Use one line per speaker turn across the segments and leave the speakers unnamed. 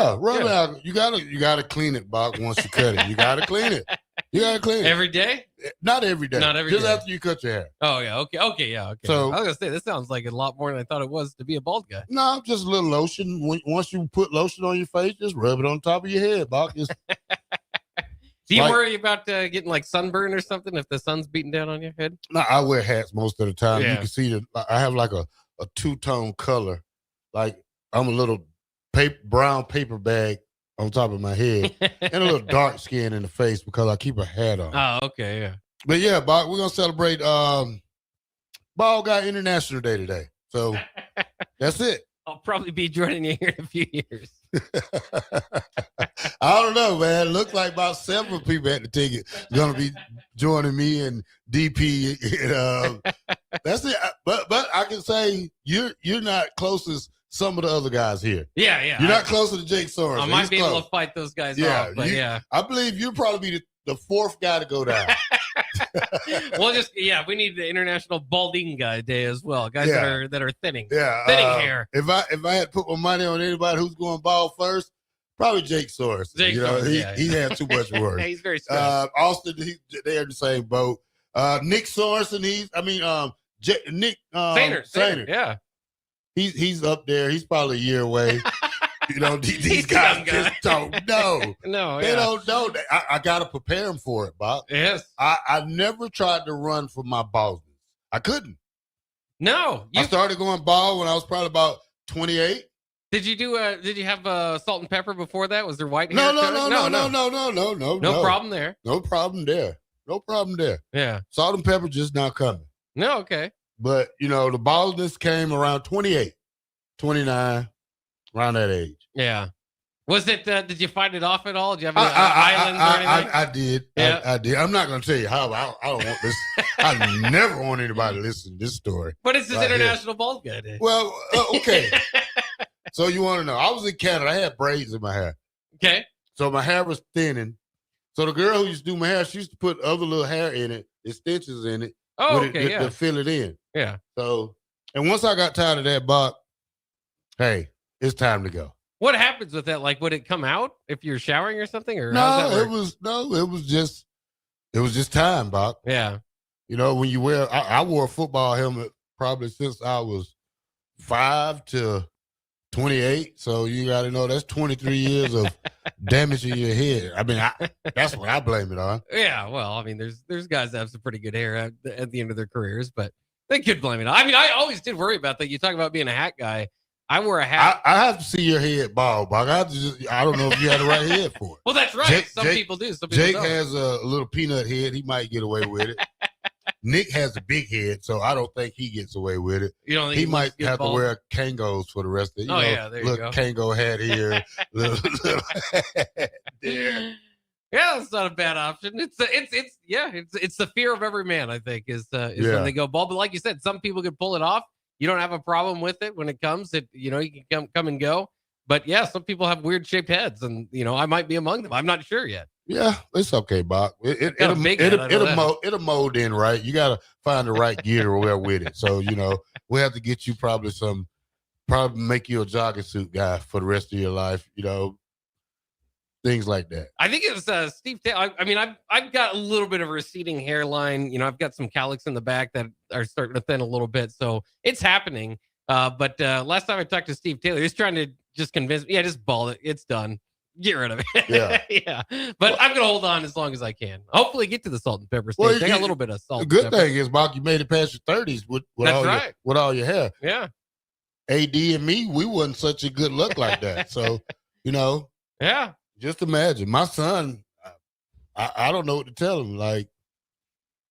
Yeah, rub it out. You gotta clean it, Bob. Once you cut it, you gotta clean it. You gotta clean it
every day.
Not every day.
Not every
just
day.
after you cut your hair.
Oh yeah. Okay. Yeah. Okay.
So
I was gonna say this sounds like a lot more than I thought it was to be a bald guy.
No, just a little lotion. Once you put lotion on your face, just rub it on top of your head, Bob.
Do you worry about getting like sunburn or something if the sun's beating down on your head?
No, I wear hats most of the time.
Yeah.
You can see that I have like a two-tone color. Like I'm a little brown paper bag on top of my head and a little dark skin in the face because I keep a hat on.
Oh, okay, yeah.
But yeah, Bob, we're gonna celebrate Bald Guy International Day today. So that's it.
I'll probably be joining you here in a few years.
I don't know, man. It looks like about several people at the ticket going to be joining me and DP. That's it. But I can say you're not close as some of the other guys here.
Yeah.
You're not closer to Jake Sorensen.
I might be able to fight those guys off, but
I believe you'll probably be the fourth guy to go down.
We need the International Balding Guy Day as well. Guys that are thinning.
Yeah.
Thinning hair.
If I had to put my money on anybody who's going bald first, probably Jake Sorensen. He had too much work.
He's very strong.
Austin, they're in the same boat. Nick Sorensen, Nick
Sainer. Yeah.
He's up there. He's probably a year away. These guys just don't know.
No,
they don't know. I got to prepare them for it, Bob.
Yes.
I never tried to run for my baldness. I couldn't.
No.
I started going bald when I was probably about 28.
Did you have salt and pepper before that? Was there white
hair? No.
No problem there.
No problem there.
Yeah.
Salt and pepper just not coming.
No, okay.
But, the baldness came around 28, 29. Around that age.
Yeah. Was it, did you fight it off at all? Did you have any islands or anything?
I did.
Yeah.
I did. I'm not going to tell you how. I don't want this. I never want anybody to listen to this story.
But it's this International Bald Guy Day.
Well, okay. So you want to know. I was in Canada. I had braids in my hair.
Okay.
So my hair was thinning. So the girl who used to do my hair, she used to put other little hair in it, extensions in it.
Oh, okay,
to fill it in.
Yeah.
So, and once I got tired of that, Bob, hey, it's time to go.
What happens with that? Like, would it come out if you're showering or something? Or
it was just time, Bob.
Yeah.
When you wear, I wore a football helmet probably since I was 5 to 28. So you got to know that's 23 years of damaging your head. I mean, that's what I blame it on.
Yeah. Well, I mean, there's guys that have some pretty good hair at the end of their careers, but they could blame it on. I mean, I always did worry about that. You talk about being a hat guy. I wore a hat.
I have to see your head bald, Bob. I don't know if you had the right head for it.
Well, that's right. Some people do. Some people
Jake
don't.
has a little peanut head. He might get away with it. Nick has a big head, so I don't think he gets away with it.
You don't think
he might have
bald?
to wear Kangos for the rest of it.
There you go.
Kango hat here. little hat there.
Yeah, that's not a bad option. It's the fear of every man, I think, is when they go bald. But like you said, some people could pull it off. You don't have a problem with it when it comes. You can come and go. But yeah, some people have weird shaped heads, and I might be among them. I'm not sure yet.
Yeah, it's okay, Bob. It'll mold in, right? You got to find the right gear to wear with it. So we'll have to get you probably make you a jogging suit guy for the rest of your life. Things like that.
I think it was Steve Taylor. I mean, I've got a little bit of a receding hairline. I've got some cowlicks in the back that are starting to thin a little bit. So it's happening. But last time I talked to Steve Taylor, he's trying to just convince me, just bald it. It's done. Get rid of it.
Yeah.
Yeah. But I'm going to hold on as long as I can. Hopefully get to the salt and pepper stage. They got a little bit of salt.
The good thing is, Bob, you made it past your 30s with all your hair.
Yeah.
AD and me, we wasn't such a good look like that. So,
Yeah.
Just imagine. My son, I don't know what to tell him. Like,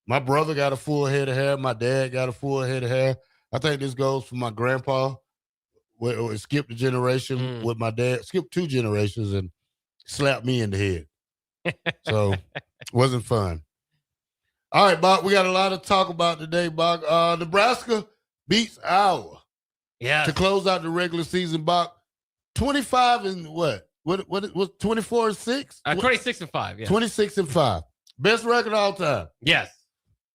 my brother got a full head of hair. My dad got a full head of hair. I think this goes for my grandpa. It skipped a generation with my dad. Skipped 2 generations and slapped me in the head. So, wasn't fun. All right, Bob, we got a lot to talk about today, Bob. Nebraska beats Iowa.
Yeah.
To close out the regular season, Bob. 25 and what? What was 24-6?
26-5, yeah.
26-5. Best record all time.
Yes.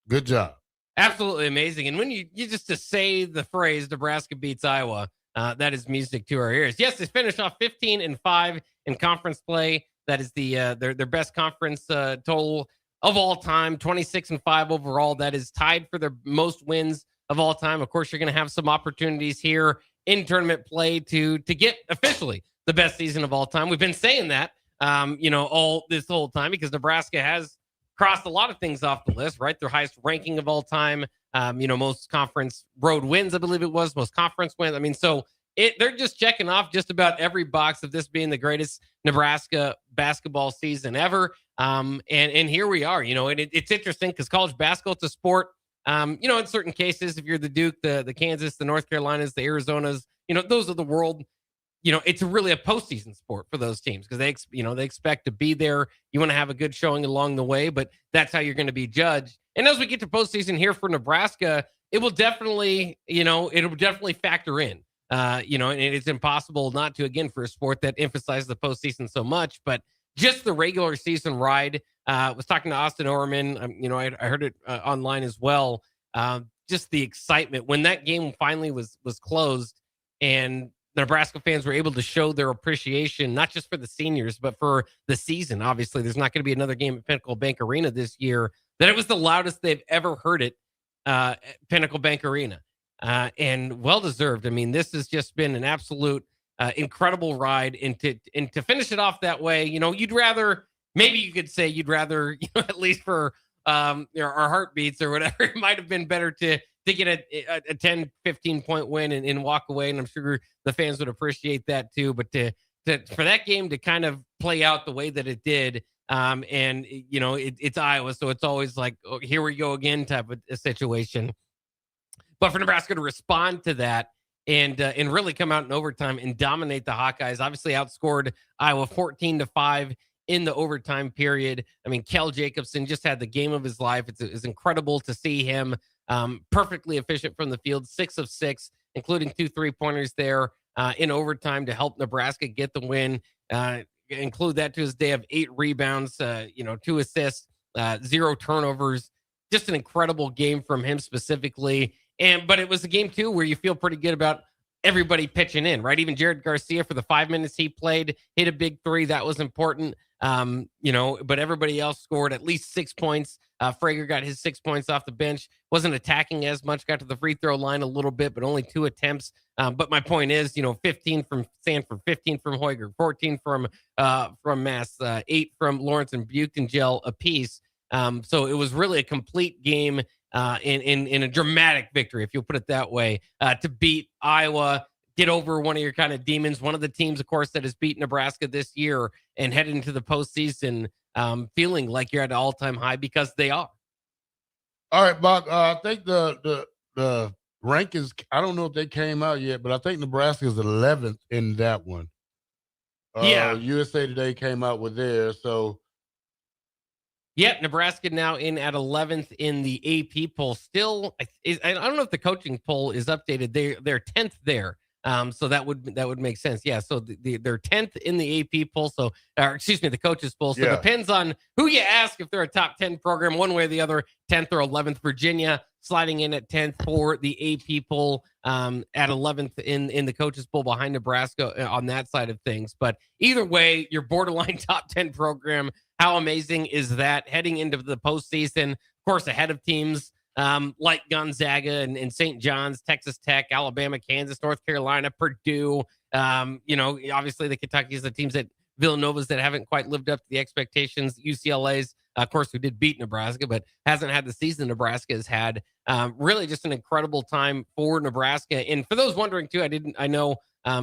Good job.
Absolutely amazing. And when you just to say the phrase Nebraska beats Iowa, that is music to our ears. Yes, they finished off 15-5 in conference play. That is their best conference total of all time. 26-5 overall. That is tied for their most wins of all time. Of course, you're going to have some opportunities here in tournament play to get officially the best season of all time. We've been saying that, all this whole time, because Nebraska has crossed a lot of things off the list, right? Their highest ranking of all time. Most conference road wins, I believe it was, most conference wins. I mean, so they're just checking off just about every box of this being the greatest Nebraska basketball season ever. And here we are. It's interesting because college basketball, it's a sport. In certain cases, if you're the Duke, the Kansas, the North Carolinas, the Arizonas, those are the world. It's really a postseason sport for those teams because they expect to be there. You want to have a good showing along the way, but that's how you're going to be judged. And as we get to postseason here for Nebraska, it will definitely, it'll definitely factor in. And it's impossible not to, again, for a sport that emphasizes the postseason so much, but just the regular season ride. Was talking to Austin Orman. I heard it online as well. Just the excitement when that game finally was closed, and the Nebraska fans were able to show their appreciation, not just for the seniors, but for the season. Obviously, there's not going to be another game at Pinnacle Bank Arena this year. That it was the loudest they've ever heard it at Pinnacle Bank Arena, and well deserved. I mean, this has just been an absolute incredible ride, and to finish it off that way, you'd rather. Maybe you could say you'd rather, at least for our heartbeats or whatever, it might have been better to get a 10, 15 point win and walk away. And I'm sure the fans would appreciate that too. But for that game to kind of play out the way that it did, it's Iowa, so it's always like, oh, here we go again type of a situation. But for Nebraska to respond to that and really come out in overtime and dominate the Hawkeyes, obviously outscored Iowa 14-5. In the overtime period. I mean, Kel Jacobson just had the game of his life. It's incredible to see him perfectly efficient from the field, 6 of 6, including 2 3-pointers there in overtime to help Nebraska get the win. Include that to his day of 8 rebounds, 2 assists, 0 turnovers. Just an incredible game from him specifically. But it was a game too where you feel pretty good about everybody pitching in, right? Even Jared Garcia, for the 5 minutes he played, hit a big 3. That was important. But everybody else scored at least 6 points. Frager got his 6 points off the bench, wasn't attacking as much, got to the free throw line a little bit, but only 2 attempts. But my point is, 15 from Sanford, 15 from Hoiger, 14 from Mass, 8 from Lawrence and Buchengel apiece. So it was really a complete game in a dramatic victory, if you'll put it that way, to beat Iowa, get over one of your kind of demons, one of the teams, of course, that has beat Nebraska this year and head into the postseason feeling like you're at an all-time high, because they are.
All right, Bock, I think the rankings, I don't know if they came out yet, but I think Nebraska is 11th in that one. USA Today came out with theirs, so.
Yep, Nebraska now in at 11th in the AP poll. Still, I don't know if the coaching poll is updated. They're 10th there. So that would make sense. Yeah. So they're 10th in the AP poll. So, the coaches poll. So it depends on who you ask if they're a top 10 program, one way or the other. 10th or 11th. Virginia sliding in at 10th for the AP poll. At 11th in the coaches poll, behind Nebraska on that side of things. But either way, your borderline top 10 program. How amazing is that heading into the postseason? Of course, ahead of teams like Gonzaga and St. John's, Texas Tech, Alabama, Kansas, North Carolina, Purdue. Obviously the Kentuckies, the teams that Villanova's that haven't quite lived up to the expectations. UCLA's, of course, who did beat Nebraska, but hasn't had the season Nebraska has had. Really just an incredible time for Nebraska. And for those wondering too, I know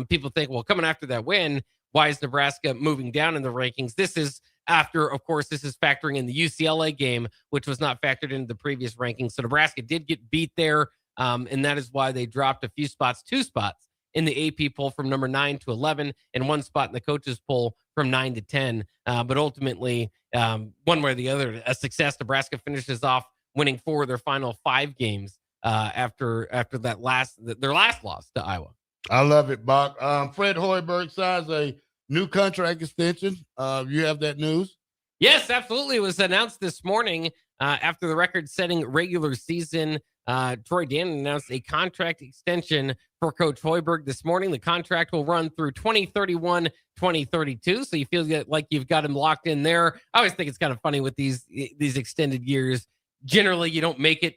people think, well, coming after that win, why is Nebraska moving down in the rankings? This is after, of course, this is factoring in the UCLA game, which was not factored into the previous rankings. So Nebraska did get beat there, and that is why they dropped a few spots, 2 spots in the AP poll from number 9 to 11, and 1 spot in the coaches poll from 9 to 10. But ultimately, one way or the other, a success. Nebraska finishes off winning 4 of their final 5 games after their last loss to Iowa.
I love it, Bock. Fred Hoiberg signs a new contract extension. You have that news?
Yes, absolutely. It was announced this morning after the record-setting regular season Troy Dannon announced a contract extension for Coach Hoiberg this morning. The contract will run through 2031, 2032. So you feel like you've got him locked in there. I always think it's kind of funny with these extended years. Generally, you don't make it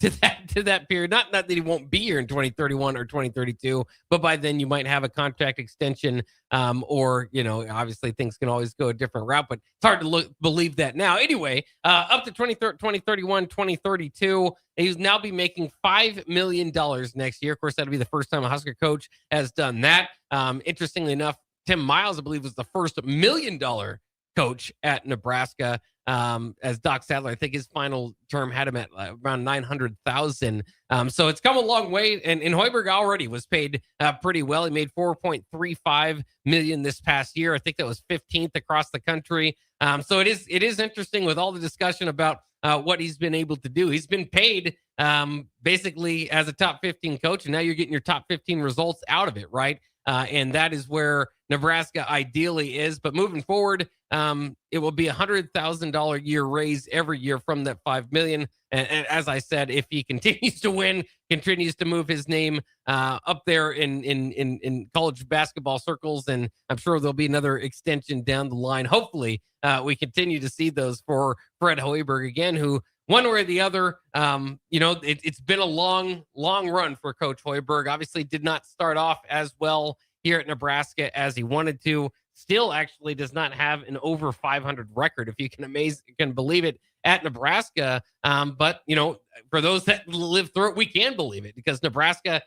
to that period. Not that he won't be here in 2031 or 2032, but by then you might have a contract extension, or obviously things can always go a different route. But it's hard to believe that now. Anyway, up to 2031, 2032, he's now be making $5 million next year. Of course, that'll be the first time a Husker coach has done that. Interestingly enough, Tim Miles, I believe, was the first $1 million coach at Nebraska. As Doc Sadler, I think his final term had him at around 900,000. So it's come a long way. And Hoiberg already was paid pretty well. He made $4.35 million this past year. I think that was 15th across the country. So it is interesting with all the discussion about what he's been able to do. He's been paid basically as a top 15 coach, and now you're getting your top 15 results out of it, right? And that is where Nebraska ideally is. But moving forward, it will be $100,000 year raise every year from that $5 million. And as I said, if he continues to win, continues to move his name up there in college basketball circles, and I'm sure there'll be another extension down the line. Hopefully, we continue to see those for Fred Hoiberg again, who one way or the other, it's been a long run for Coach Hoiberg. Obviously, did not start off as well here at Nebraska as he wanted to. Still actually does not have an over 500 record, if you can believe it, at Nebraska. But, for those that live through it, we can believe it, because Nebraska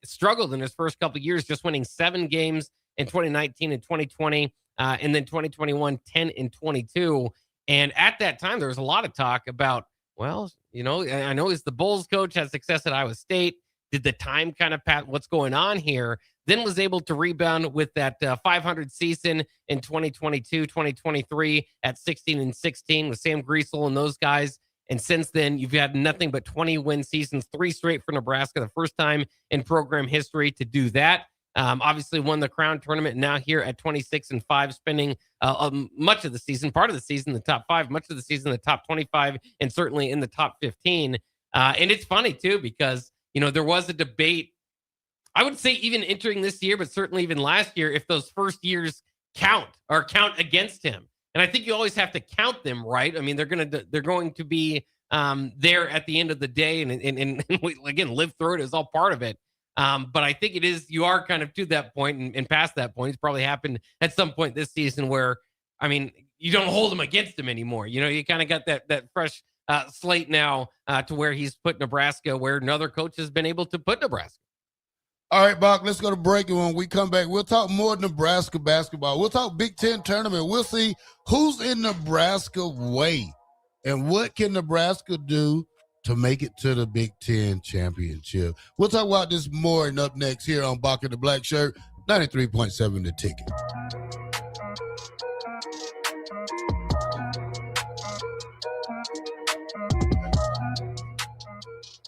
struggled in his first couple of years, just winning 7 games in 2019 and 2020, and then 2021, 10 and 22. And at that time, there was a lot of talk about, I know he's the Bulls coach, had success at Iowa State. Did the time kind of pat what's going on here? Then was able to rebound with that 500 season in 2022, 2023 at 16-16 with Sam Griesel and those guys. And since then, you've had nothing but 20-win seasons, 3 straight for Nebraska, the first time in program history to do that. Obviously won the Crown Tournament, now here at 26-5, spending much of the season, part of the season, the top 5, much of the season, the top 25, and certainly in the top 15. And it's funny, too, because, there was a debate, I would say even entering this year, but certainly even last year, if those first years count against him. And I think you always have to count them, right? I mean, they're going to be there at the end of the day, and we, again, live through it is all part of it. But I think you are kind of to that point and past that point. It's probably happened at some point this season where, you don't hold him against him anymore. You kind of got that fresh slate now to where he's put Nebraska where another coach has been able to put Nebraska.
All right, Bock, let's go to break. And when we come back, we'll talk more Nebraska basketball. We'll talk Big Ten tournament. We'll see who's in Nebraska way and what can Nebraska do to make it to the Big Ten championship. We'll talk about this more and up next here on Bock The Blackshirt, 93.7 The Ticket.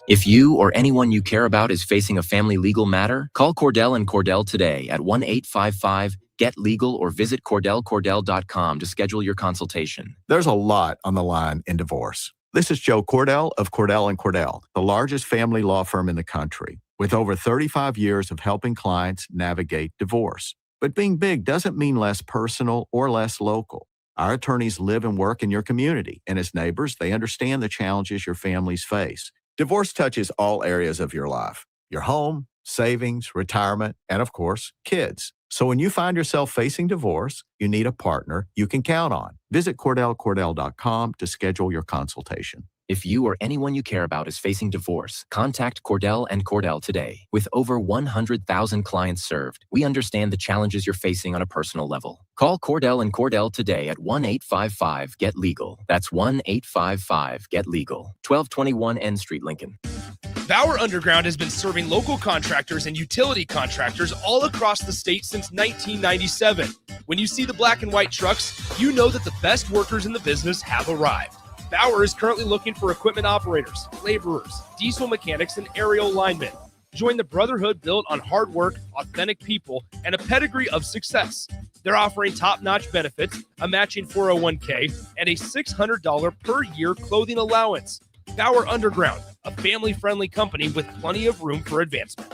If you or anyone you care about is facing a family legal matter, call Cordell & Cordell today at 1-855-GET-LEGAL or visit CordellCordell.com to schedule your consultation.
There's a lot on the line in divorce. This is Joe Cordell of Cordell & Cordell, the largest family law firm in the country, with over 35 years of helping clients navigate divorce. But being big doesn't mean less personal or less local. Our attorneys live and work in your community, and as neighbors, they understand the challenges your families face. Divorce touches all areas of your life: your home, savings, retirement, and of course, kids. So when you find yourself facing divorce, you need a partner you can count on. Visit CordellCordell.com to schedule your consultation.
If you or anyone you care about is facing divorce, contact Cordell & Cordell today. With over 100,000 clients served, we understand the challenges you're facing on a personal level. Call Cordell & Cordell today at 1-855-GET-LEGAL. That's 1-855-GET-LEGAL. 1221 N Street, Lincoln.
Bauer Underground has been serving local contractors and utility contractors all across the state since 1997. When you see the black and white trucks, you know that the best workers in the business have arrived. Bauer is currently looking for equipment operators, laborers, diesel mechanics, and aerial linemen. Join the brotherhood built on hard work, authentic people, and a pedigree of success. They're offering top-notch benefits, a matching 401k, and a $600 per year clothing allowance. Bauer Underground, a family-friendly company with plenty of room for advancement.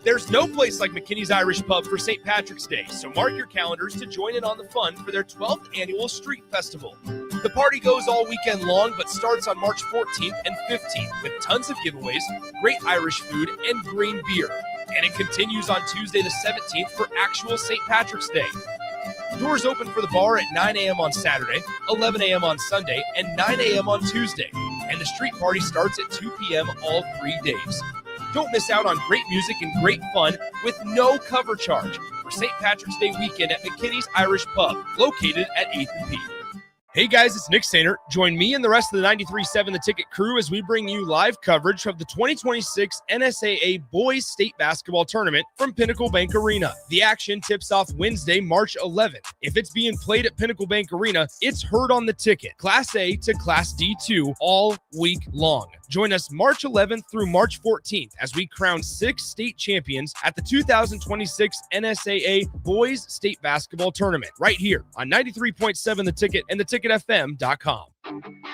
There's no place like McKinney's Irish Pub for St. Patrick's Day, so mark your calendars to join in on the fun for their 12th annual Street Festival. The party goes all weekend long, but starts on March 14th and 15th with tons of giveaways, great Irish food, and green beer. And it continues on Tuesday the 17th for actual St. Patrick's Day. Doors open for the bar at 9 a.m. on Saturday, 11 a.m. on Sunday, and 9 a.m. on Tuesday. And the street party starts at 2 p.m. all 3 days. Don't miss out on great music and great fun with no cover charge for St. Patrick's Day weekend at McKinney's Irish Pub, located at 8th and P. Hey guys, it's Nick Sainer. Join me and the rest of the 93.7 The Ticket crew as we bring you live coverage of the 2026 NSAA Boys State Basketball Tournament from Pinnacle Bank Arena. The action tips off Wednesday, March 11th. If it's being played at Pinnacle Bank Arena, it's heard on The Ticket, Class A to Class D2 all week long. Join us March 11th through March 14th as we crown 6 state champions at the 2026 NSAA Boys State Basketball Tournament right here on 93.7 The Ticket and theticketfm.com.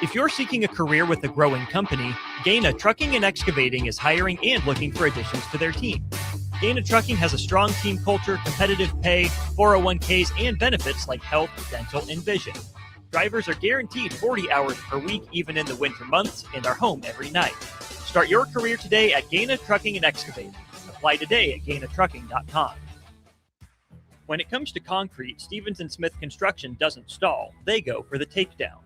If you're seeking a career with a growing company, Gaina Trucking and Excavating is hiring and looking for additions to their team. Gaina Trucking has a strong team culture, competitive pay, 401ks, and benefits like health, dental, and vision. Drivers are guaranteed 40 hours per week, even in the winter months, and are home every night. Start your career today at Gaina Trucking and Excavating. Apply today at GainaTrucking.com. When it comes to concrete, Stevens & Smith Construction doesn't stall. They go for the takedown.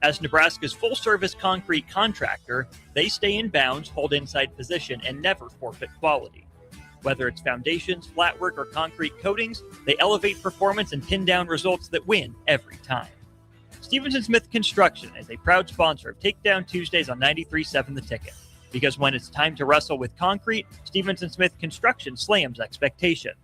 As Nebraska's full-service concrete contractor, they stay in bounds, hold inside position, and never forfeit quality. Whether it's foundations, flatwork, or concrete coatings, they elevate performance and pin down results that win every time. Stevens & Smith Construction is a proud sponsor of Takedown Tuesdays on 93.7 The Ticket. Because when it's time to wrestle with concrete, Stevens & Smith Construction slams expectations.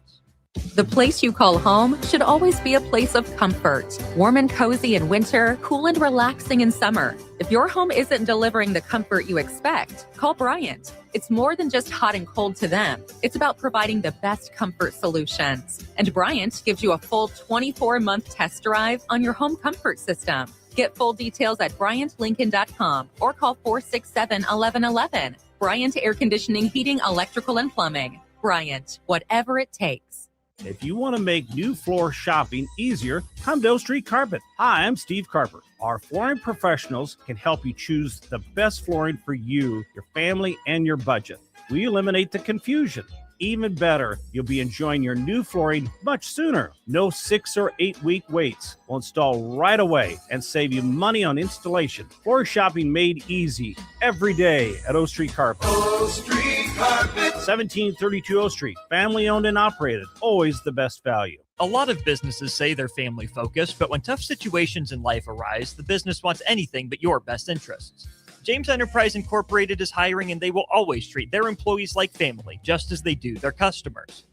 The place you call home should always be a place of comfort. Warm and cozy in winter, cool and relaxing in summer. If your home isn't delivering the comfort you expect, call Bryant. It's more than just hot and cold to them. It's about providing the best comfort solutions. And Bryant gives you a full 24-month test drive on your home comfort system. Get full details at BryantLincoln.com or call 467-1111. Bryant Air Conditioning, Heating, Electrical, and Plumbing. Bryant, whatever it takes.
If you want to make new floor shopping easier, come to O Street Carpet. Hi, I'm Steve Carper. Our flooring professionals can help you choose the best flooring for you, your family, and your budget. We eliminate the confusion. Even better, you'll be enjoying your new flooring much sooner. No 6 or 8 week waits. We'll install right away and save you money on installation. Floor shopping made easy every day at O Street Carpet. O Street Carpet. 1732 O Street. Family owned and operated. Always the best value.
A lot of businesses say they're family focused, but when tough situations in life arise, the business wants anything but your best interests. James Enterprise Incorporated is hiring, and they will always treat their employees like family, just as they do their customers.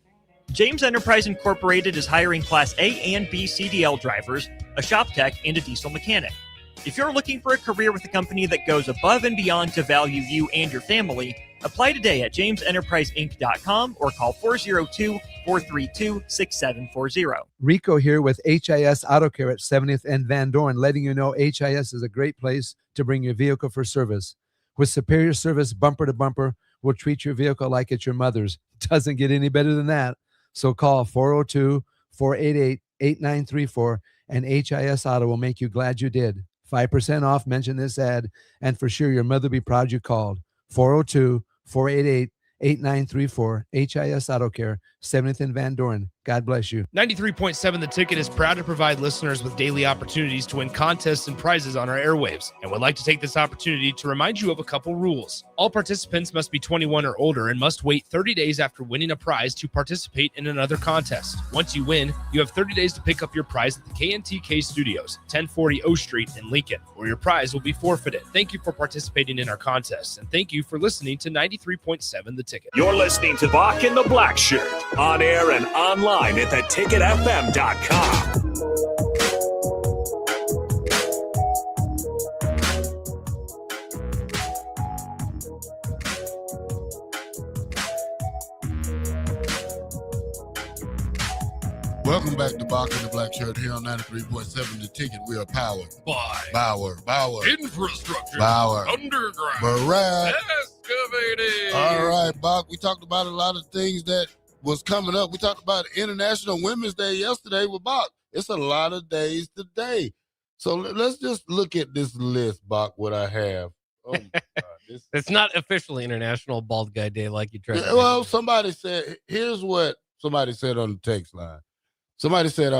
James Enterprise Incorporated is hiring Class A and B CDL drivers, a shop tech, and a diesel mechanic. If you're looking for a career with a company that goes above and beyond to value you and your family, apply today at JamesEnterpriseInc.com or call 402-432-6740.
Rico here with HIS Auto Care at 70th and Van Dorn, letting you know HIS is a great place to bring your vehicle for service. With superior service bumper to bumper, we'll treat your vehicle like it's your mother's. Doesn't get any better than that. So call 402-488-8934 and HIS Auto will make you glad you did. 5% off, mention this ad, and for sure your mother will be proud you called. 402-488-8934, HIS Auto Care, 7th and Van Dorn. God bless you.
93.7 The Ticket is proud to provide listeners with daily opportunities to win contests and prizes on our airwaves, and would like to take this opportunity to remind you of a couple rules. All participants must be 21 or older and must wait 30 days after winning a prize to participate in another contest. Once you win, you have 30 days to pick up your prize at the KNTK Studios, 1040 O Street in Lincoln, or your prize will be forfeited. Thank you for participating in our contests, and thank you for listening to 93.7 The Ticket.
You're listening to Bock and the Blackshirt, on air and online at theticketfm.com.
Welcome back to Bock The Blackshirt here on 93.7 The Ticket. We are powered
By
Bauer,
infrastructure,
Bauer,
underground,
Barat.
excavating.
All right, Bock. We talked about a lot of things that was coming up. We talked about International Women's Day yesterday with Bock. It's a lot of days today. So let's just look at this list, Bock, what I have. Oh, my God.
It's not officially International Bald Guy Day like you tried to
Well,
say.
somebody said, here's what somebody said on the text line. Somebody said,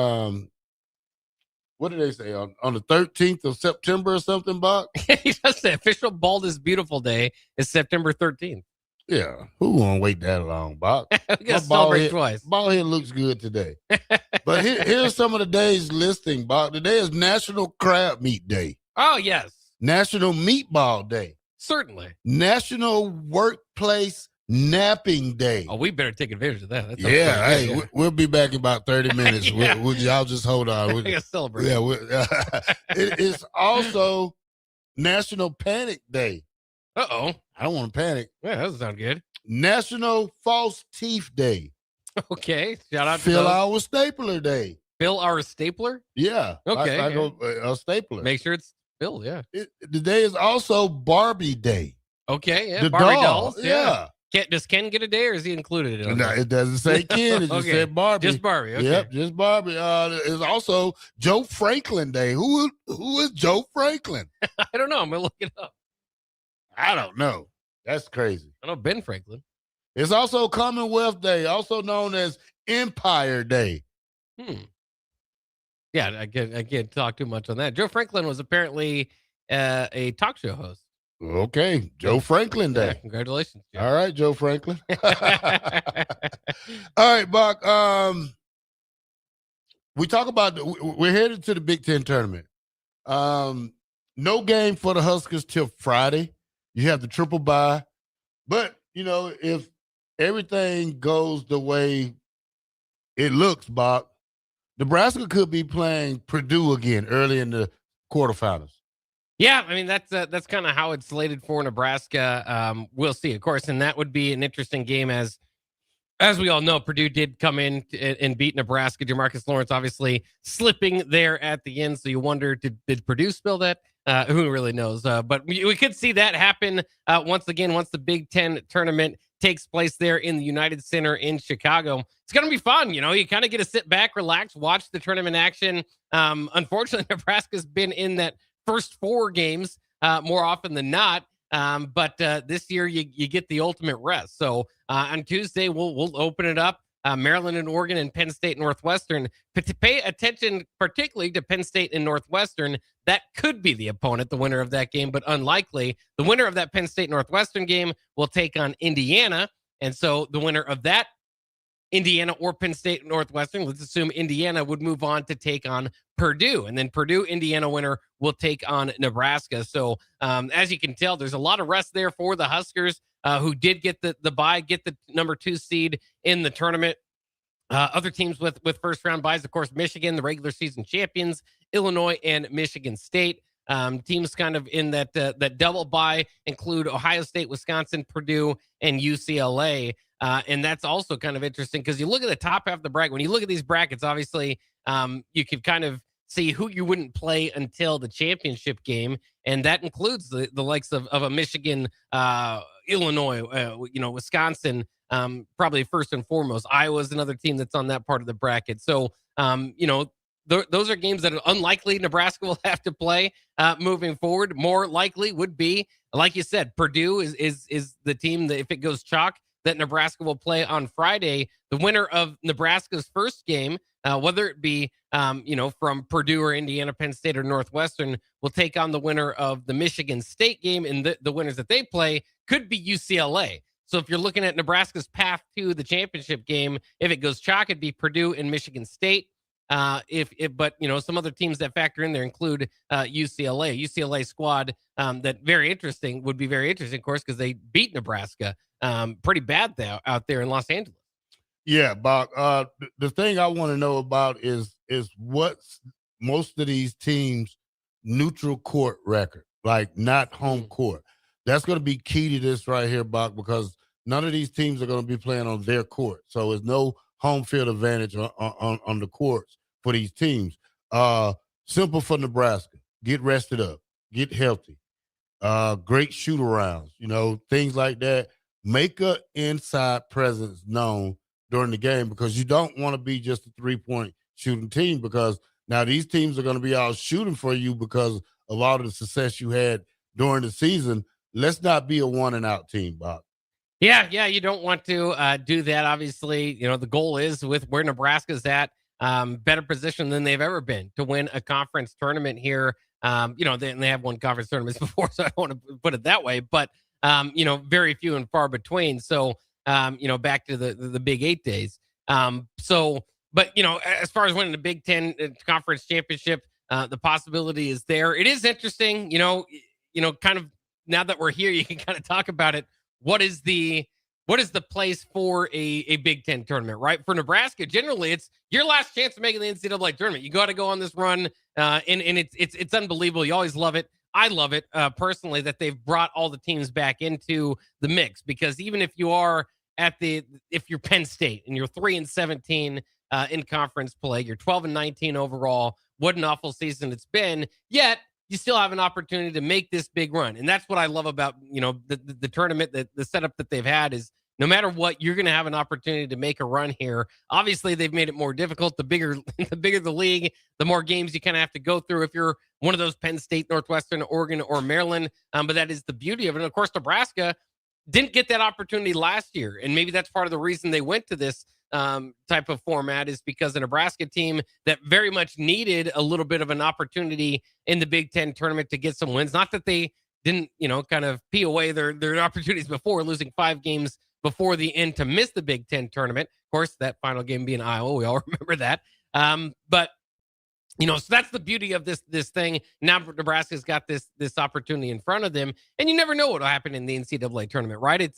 what did they say? On the 13th of September or something, Bock?
He just said official Bald is Beautiful Day is September 13th.
Yeah. Who won't wait that long, Bock?
We got to celebrate twice.
Bald head looks good today. But here's some of the days listing, Bock. Today is National Crab Meat Day.
Oh, yes.
National Meatball Day.
Certainly.
National Workplace Napping Day.
Oh, we better take advantage of that. That's
Yeah, hey, we'll be back in about 30 minutes.
Yeah.
Y'all just hold on.
We got to celebrate.
Yeah, it is also National Panic Day.
Uh-oh.
I don't want to panic.
Yeah, that doesn't sound good.
National False Teeth Day.
Okay. Shout out to
Phil
those.
Our Stapler Day.
Phil our stapler?
Yeah.
Okay,
I
yeah.
go a stapler.
Make sure it's Phil, yeah.
Today is also Barbie Day.
Okay, yeah.
The
Barbie
doll,
dolls.
yeah.
Does Ken get a day or is he included in it?
No, it doesn't say Ken. It just
Okay.
said Barbie.
Just Barbie. Okay.
Yep, just Barbie. It's also Joe Franklin Day. Who is Joe Franklin?
I don't know. I'm going to look it up.
I don't know. That's crazy.
I know Ben Franklin.
It's also Commonwealth Day, also known as Empire Day.
Yeah, I can't talk too much on that. Joe Franklin was apparently a talk show host.
Okay, Joe Franklin Day.
Yeah, congratulations, Joe.
All right, Joe Franklin. All right, Buck. We talk about we're headed to the Big Ten tournament. No game for the Huskers till Friday. You have the triple bye, but if everything goes the way it looks, Buck, Nebraska could be playing Purdue again early in the quarterfinals.
Yeah, I mean that's kind of how it's slated for Nebraska. We'll see, of course, and that would be an interesting game as we all know. Purdue did come in and beat Nebraska. Jamarcus Lawrence obviously slipping there at the end, so you wonder did Purdue spill that? Who really knows? But we could see that happen once again once the Big Ten tournament takes place there in the United Center in Chicago. It's going to be fun. You kind of get to sit back, relax, watch the tournament action. Unfortunately, Nebraska's been in that first 4 games more often than not. But this year you get the ultimate rest. So on Tuesday, we'll open it up. Maryland and Oregon and Penn State and Northwestern. But to pay attention particularly to Penn State and Northwestern, that could be the opponent, the winner of that game, but unlikely. The winner of that Penn State Northwestern game will take on Indiana. And so the winner of that Indiana or Penn State Northwestern, let's assume Indiana would move on to take on Purdue. And then Purdue, Indiana winner will take on Nebraska. So as you can tell, there's a lot of rest there for the Huskers who did get the bye, get the number 2 seed in the tournament. Other teams with first round byes, of course, Michigan, the regular season champions, Illinois and Michigan State. Teams kind of in that double bye include Ohio State, Wisconsin, Purdue, and UCLA. And that's also kind of interesting because you look at the top half of the bracket. When you look at these brackets, obviously, you could kind of see who you wouldn't play until the championship game. And that includes the likes of a Michigan, Illinois, Wisconsin, probably first and foremost. Iowa's another team that's on that part of the bracket. So, those are games that are unlikely Nebraska will have to play moving forward. More likely would be, like you said, Purdue is the team that if it goes chalk, that Nebraska will play on Friday. The winner of Nebraska's first game, whether it be, from Purdue or Indiana, Penn State or Northwestern, will take on the winner of the Michigan State game. And the winners that they play could be UCLA. So if you're looking at Nebraska's path to the championship game, if it goes chalk, it'd be Purdue and Michigan State. But some other teams that factor in there include UCLA squad that would be very interesting, of course, because they beat Nebraska pretty bad out there in Los Angeles.
Yeah, Bob. The thing I want to know about is what's most of these teams' neutral court record, like not home court. That's going to be key to this right here, Bob, because none of these teams are going to be playing on their court. So there's no home field advantage on the courts for these teams. Simple for Nebraska. Get rested up. Get healthy. Great shoot-arounds, things like that. Make a inside presence known during the game, because you don't want to be just a three-point shooting team, because now these teams are going to be out shooting for you because of all of the success you had during the season. Let's not be a one-and-out team, Bob.
Yeah, you don't want to do that. Obviously, the goal is with where Nebraska's at, better position than they've ever been to win a conference tournament here. They have won conference tournaments before, so I don't want to put it that way, but, very few and far between. So, back to the Big 8 days. But, as far as winning the Big Ten conference championship, the possibility is there. It is interesting, kind of now that we're here, you can kind of talk about it. What is the place for a Big Ten tournament, right? For Nebraska, generally, it's your last chance of making the NCAA tournament. You got to go on this run, and it's unbelievable. You always love it. I love it personally that they've brought all the teams back into the mix, because even if you are if you're Penn State and you're 3-17 in conference play, you're 12-19 overall. What an awful season it's been. Yet you still have an opportunity to make this big run. And that's what I love about, the tournament, the setup that they've had is no matter what, you're going to have an opportunity to make a run here. Obviously, they've made it more difficult. The bigger the league, the more games you kind of have to go through if you're one of those Penn State, Northwestern, Oregon, or Maryland. But that is the beauty of it. And of course, Nebraska didn't get that opportunity last year. And maybe that's part of the reason they went to this type of format, is because the Nebraska team that very much needed a little bit of an opportunity in the Big Ten tournament to get some wins. Not that they didn't, kind of pee away their opportunities before, losing 5 games before the end to miss the Big Ten tournament. Of course, that final game being Iowa, we all remember that. But so that's the beauty of this thing. Now Nebraska's got this opportunity in front of them, and you never know what will happen in the NCAA tournament, right?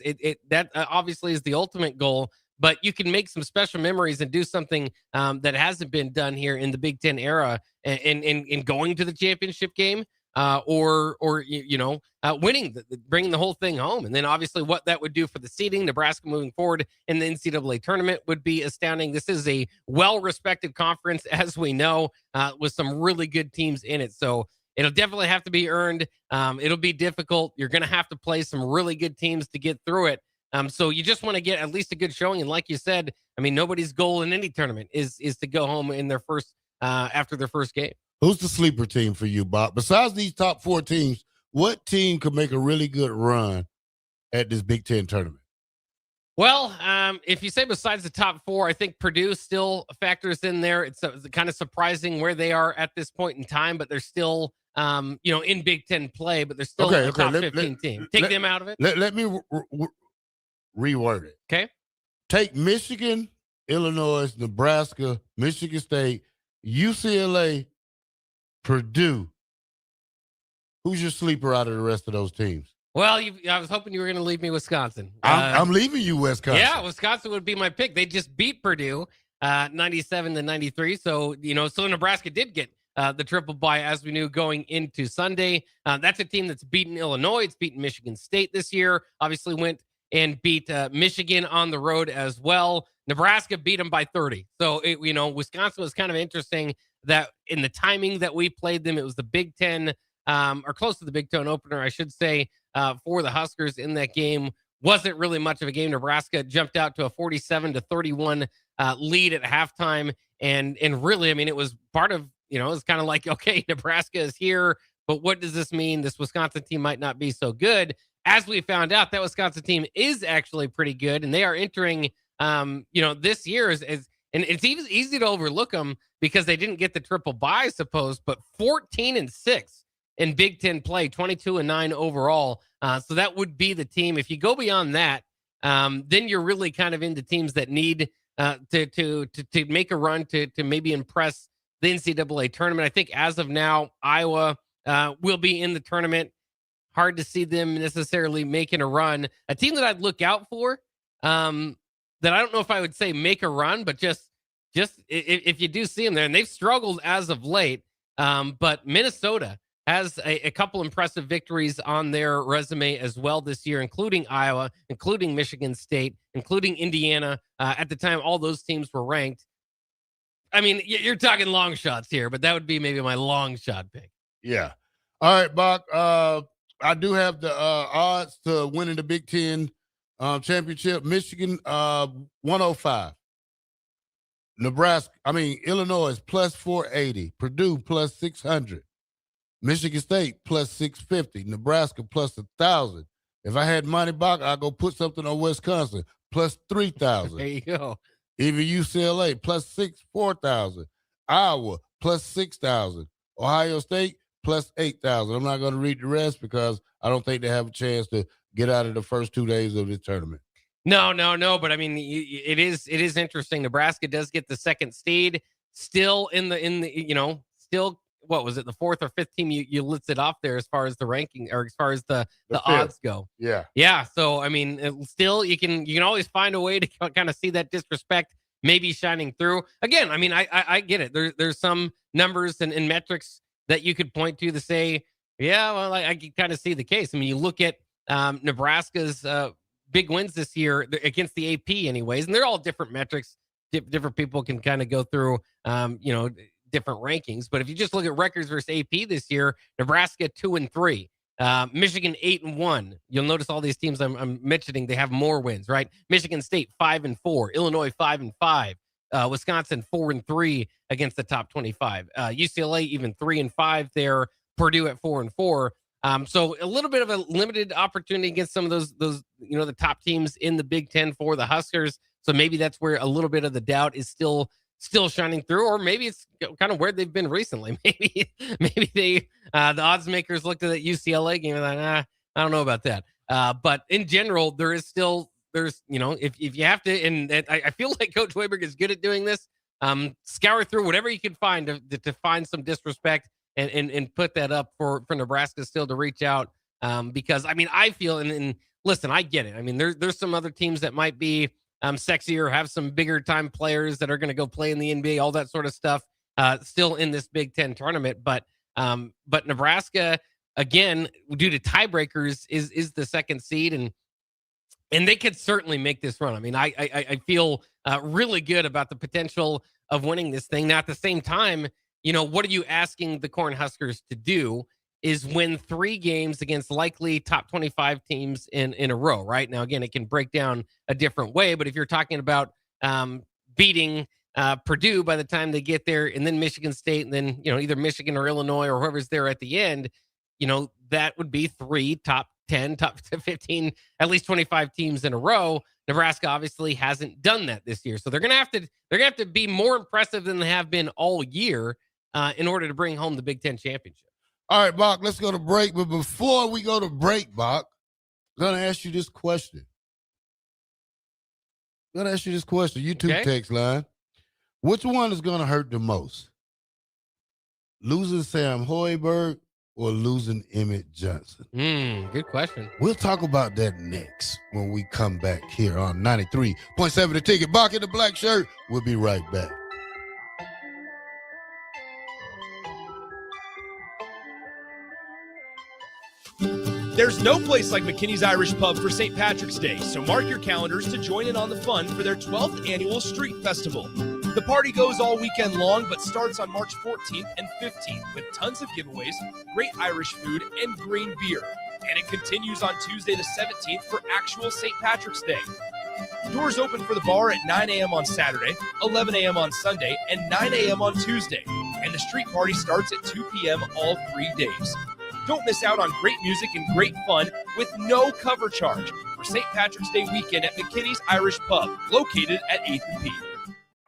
That obviously is the ultimate goal. But you can make some special memories and do something that hasn't been done here in the Big Ten era, in going to the championship game, or winning, bringing the whole thing home. And then obviously what that would do for the seeding, Nebraska moving forward in the NCAA tournament, would be astounding. This is a well-respected conference, as we know, with some really good teams in it. So it'll definitely have to be earned. It'll be difficult. You're going to have to play some really good teams to get through it. So you just want to get at least a good showing. And like you said, I mean, nobody's goal in any tournament is to go home in their first after their first game.
Who's the sleeper team for you, Bob? Besides these top 4 teams, what team could make a really good run at this Big Ten tournament?
Well, if you say besides the top 4, I think Purdue still factors in there. It's kind of surprising where they are at this point in time, but they're still, in Big Ten play, but they're still a top 15 team. Take them out of it.
Let me reword it.
Okay.
Take Michigan, Illinois, Nebraska, Michigan State, UCLA, Purdue. Who's your sleeper out of the rest of those teams?
Well, I was hoping you were going to leave me Wisconsin.
I'm leaving you Wisconsin.
Yeah, Wisconsin would be my pick. They just beat Purdue 97-93. So, so Nebraska did get the triple bye, as we knew going into Sunday. That's a team that's beaten Illinois. It's beaten Michigan State this year. Obviously went and beat Michigan on the road as well. Nebraska beat them by 30. So, Wisconsin was kind of interesting that in the timing that we played them, it was the Big Ten, or close to the Big Ten opener, I should say, for the Huskers in that game. Wasn't really much of a game. Nebraska jumped out to a 47-31 lead at halftime. And really, I mean, it was part of, it was kind of like, okay, Nebraska is here, but what does this mean? This Wisconsin team might not be so good. As we found out, that Wisconsin team is actually pretty good, and they are entering, this year and it's easy to overlook them because they didn't get the triple bye, I suppose, but 14-6 in Big Ten play, 22-9 overall. So that would be the team. If you go beyond that, then you're really kind of into teams that need to make a run to maybe impress the NCAA tournament. I think as of now, Iowa will be in the tournament. Hard to see them necessarily making a run. A team that I'd look out for, that I don't know if I would say make a run, but just if you do see them there, and they've struggled as of late. But Minnesota, has a couple impressive victories on their resume as well this year, including Iowa, including Michigan State, including Indiana. At the time, all those teams were ranked. I mean, you're talking long shots here, but that would be maybe my long shot pick.
Yeah. All right, Bock. I do have the odds to winning the Big Ten championship. Michigan, 105. Illinois is plus 480. Purdue plus 600. Michigan State plus 650. Nebraska plus 1,000. If I had money, Bock, I'd go put something on Wisconsin plus 3,000.
There you go.
Even UCLA plus 4,000. Iowa plus 6,000. Ohio State plus 8,000. I'm not going to read the rest because I don't think they have a chance to get out of the first 2 days of the tournament.
No. But I mean, it is interesting. Nebraska does get the second seed, still in the still, what was it, the fourth or fifth team you listed off there as far as the ranking or as far as the odds go. Yeah. So I mean, still you can always find a way to kind of see that disrespect maybe shining through. Again, I mean, I get it. There's some numbers and metrics that you could point to say, yeah, well, I can kind of see the case. I mean, you look at Nebraska's big wins this year against the AP anyways, and they're all different metrics. Different people can kind of go through, different rankings. But if you just look at records versus AP this year, Nebraska 2-3, Michigan 8-1. You'll notice all these teams I'm mentioning, they have more wins, right? Michigan State 5-4, Illinois 5-5, Wisconsin 4-3 against the top 25, UCLA even 3-5 there, Purdue at 4-4. So a little bit of a limited opportunity against some of those the top teams in the Big Ten for the Huskers. So maybe that's where a little bit of the doubt is still shining through, or maybe it's kind of where they've been recently. Maybe they the odds makers looked at that UCLA game and like, I don't know about that. But in general, there's if you have to, and I feel like Coach Weber is good at doing this. Scour through whatever you can find to find some disrespect and put that up for Nebraska still to reach out. Because I mean, I feel and listen, I get it. I mean, there's some other teams that might be sexier, have some bigger time players that are going to go play in the NBA, all that sort of stuff, still in this Big Ten tournament. But Nebraska, again, due to tiebreakers, is the second seed, and they could certainly make this run. I mean, I feel really good about the potential of winning this thing. Now, at the same time, what are you asking the Cornhuskers to do is win 3 games against likely top 25 teams in a row, right? Now, again, it can break down a different way, but if you're talking about beating Purdue by the time they get there, and then Michigan State, and then, either Michigan or Illinois or whoever's there at the end, that would be 3 top 10, top 15, at least 25 teams in a row. Nebraska obviously hasn't done that this year. So they're going to have to be more impressive than they have been all year in order to bring home the Big Ten championship.
All right, Bock, let's go to break. But before we go to break, Bock, I'm going to ask you this question. YouTube text line. Which one is going to hurt the most? Losing Sam Hoiberg or losing Emmett Johnson?
Good question.
We'll talk about that next when we come back here on 93.7 The Ticket. Bock in the Black Shirt. We'll be right back.
There's no place like McKinney's Irish Pub for St. Patrick's Day, so mark your calendars to join in on the fun for their 12th annual Street Festival. The party goes all weekend long, but starts on March 14th and 15th with tons of giveaways, great Irish food, and green beer. And it continues on Tuesday the 17th for actual St. Patrick's Day. Doors open for the bar at 9 a.m. on Saturday, 11 a.m. on Sunday, and 9 a.m. on Tuesday. And the street party starts at 2 p.m. all 3 days. Don't miss out on great music and great fun with no cover charge for St. Patrick's Day weekend at McKinney's Irish Pub, located at 8th and P.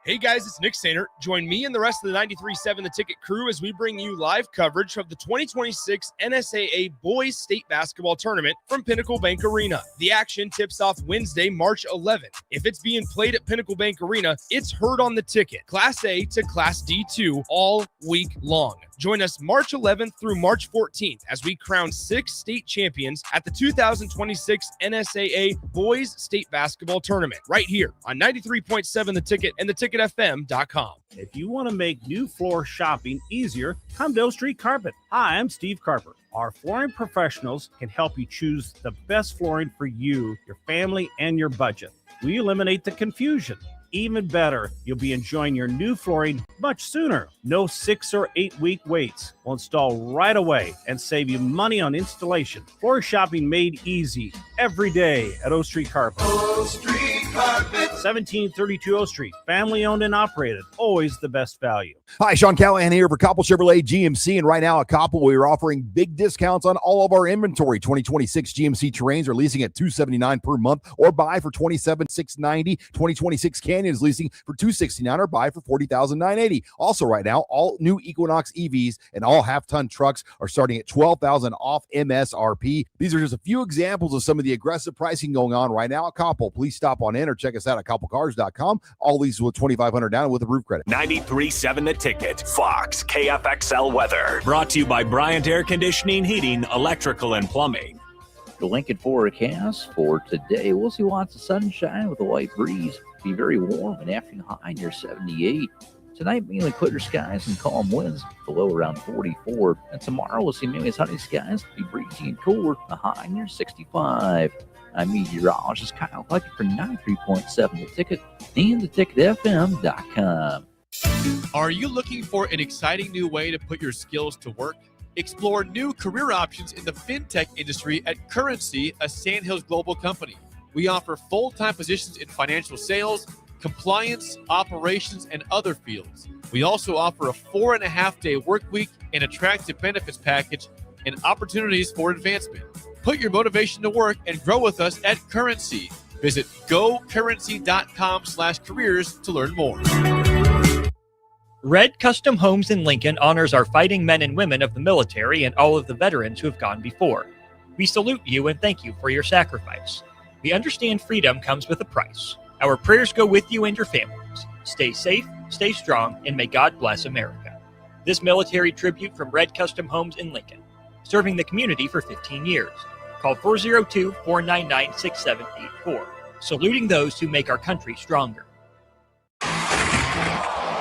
Hey guys, it's Nick Sainer. Join me and the rest of the 93.7 The Ticket crew as we bring you live coverage of the 2026 NSAA Boys State Basketball Tournament from Pinnacle Bank Arena. The action tips off Wednesday, March 11th. If it's being played at Pinnacle Bank Arena, it's heard on The Ticket, Class A to Class D2 all week long. Join us March 11th through March 14th as we crown 6 state champions at the 2026 NSAA Boys State Basketball Tournament right here on 93.7 The Ticket and theticketfm.com.
If you want to make new floor shopping easier, come to O Street Carpet. Hi, I'm Steve Carper. Our flooring professionals can help you choose the best flooring for you, your family, and your budget. We eliminate the confusion. Even better, you'll be enjoying your new flooring much sooner. No 6 or 8 week waits. We'll install right away and save you money on installation. Floor shopping made easy every day at O Street Carpet.
O Street Carpet.
1732 O Street. Family owned and operated. Always the best value.
Hi, Sean Callahan here for Koppel Chevrolet GMC. And right now at Koppel, we are offering big discounts on all of our inventory. 2026 GMC Terrains are leasing at $279 per month or buy for $27,690. 2026 Canyon is leasing for $269 or buy for $40,980. Also right now, all new Equinox EVs and all half-ton trucks are starting at $12,000 off MSRP. These are just a few examples of some of the aggressive pricing going on right now at Koppel. Please stop on in or check us out at koppelcars.com. All leases with $2,500 down and with a roof credit.
93.7 The Ticket, Fox, KFXL weather. Brought to you by Bryant Air Conditioning, Heating, Electrical, and Plumbing.
The Lincoln forecast for today, we'll see lots of sunshine with a light breeze. Be very warm and afternoon high near 78. Tonight, mainly clear skies and calm winds, below around 44. And tomorrow, we'll see mainly sunny skies, be breezy and cooler, a high near 65. I'm meteorologist Kyle Lucky for 93.7 The Ticket and theticketfm.com.
Are you looking for an exciting new way to put your skills to work? Explore new career options in the fintech industry at Currency, a Sandhills global company. We offer full-time positions in financial sales, compliance, operations, and other fields. We also offer a 4.5-day work week, an attractive benefits package, and opportunities for advancement. Put your motivation to work and grow with us at Currency. Visit gocurrency.com/careers to learn more.
Red Custom Homes in Lincoln honors our fighting men and women of the military and all of the veterans who have gone before. We salute you and thank you for your sacrifice. We understand freedom comes with a price. Our prayers go with you and your families. Stay safe, stay strong, and may God bless America. This military tribute from Red Custom Homes in Lincoln, serving the community for 15 years. Call 402-499-6784. Saluting those who make our country stronger.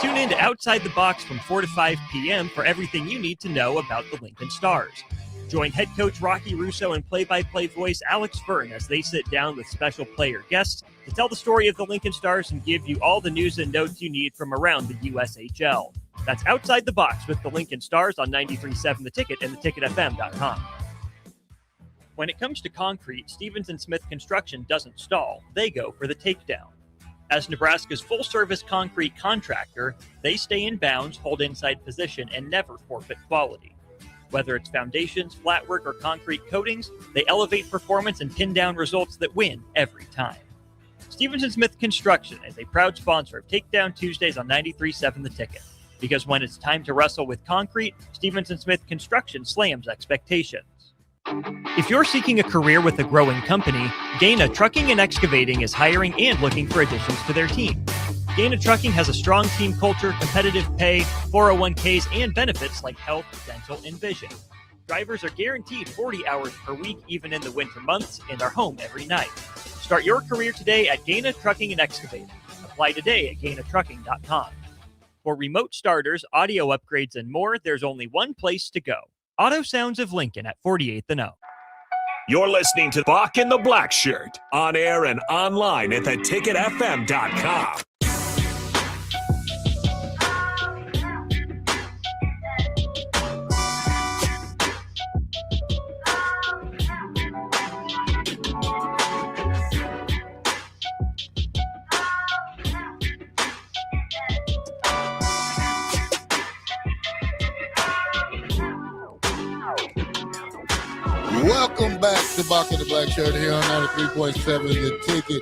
Tune in to Outside the Box from 4 to 5 p.m. for everything you need to know about the Lincoln Stars. Join head coach Rocky Russo and play-by-play voice Alex Byrne as they sit down with special player guests to tell the story of the Lincoln Stars and give you all the news and notes you need from around the USHL. That's Outside the Box with the Lincoln Stars on 93.7 The Ticket and theticketfm.com. When it comes to concrete, Stevens & Smith Construction doesn't stall. They go for the takedown. As Nebraska's full-service concrete contractor, they stay in bounds, hold inside position, and never forfeit quality. Whether it's foundations, flatwork, or concrete coatings, they elevate performance and pin down results that win every time. Stevens & Smith Construction is a proud sponsor of Takedown Tuesdays on 93.7 The Ticket. Because when it's time to wrestle with concrete, Stevens & Smith Construction slams expectations. If you're seeking a career with a growing company, Gaina Trucking and Excavating is hiring and looking for additions to their team. Gaina Trucking has a strong team culture, competitive pay, 401ks, and benefits like health, dental, and vision. Drivers are guaranteed 40 hours per week, even in the winter months, and are home every night. Start your career today at Gaina Trucking and Excavating. Apply today at GainaTrucking.com. For remote starters, audio upgrades, and more, there's only one place to go. Auto Sounds of Lincoln at 48th and O.
You're listening to Bock the Blackshirt, on air and online at theticketfm.com.
Welcome back to Bock The Blackshirt here on 93.7 The Ticket.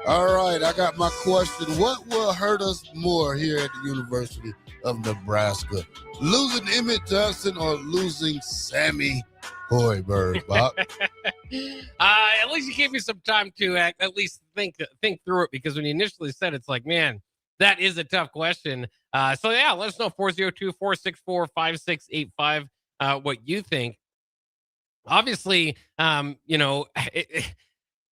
All right, I got my question. What will hurt us more here at the University of Nebraska? Losing Emmett Johnson or losing Sammy Hoiberg, Bob?
At least you gave me some time to at least think through it, because when you initially said it's like, man, that is a tough question. So yeah, let us know 402-464-5685 what you think. Obviously,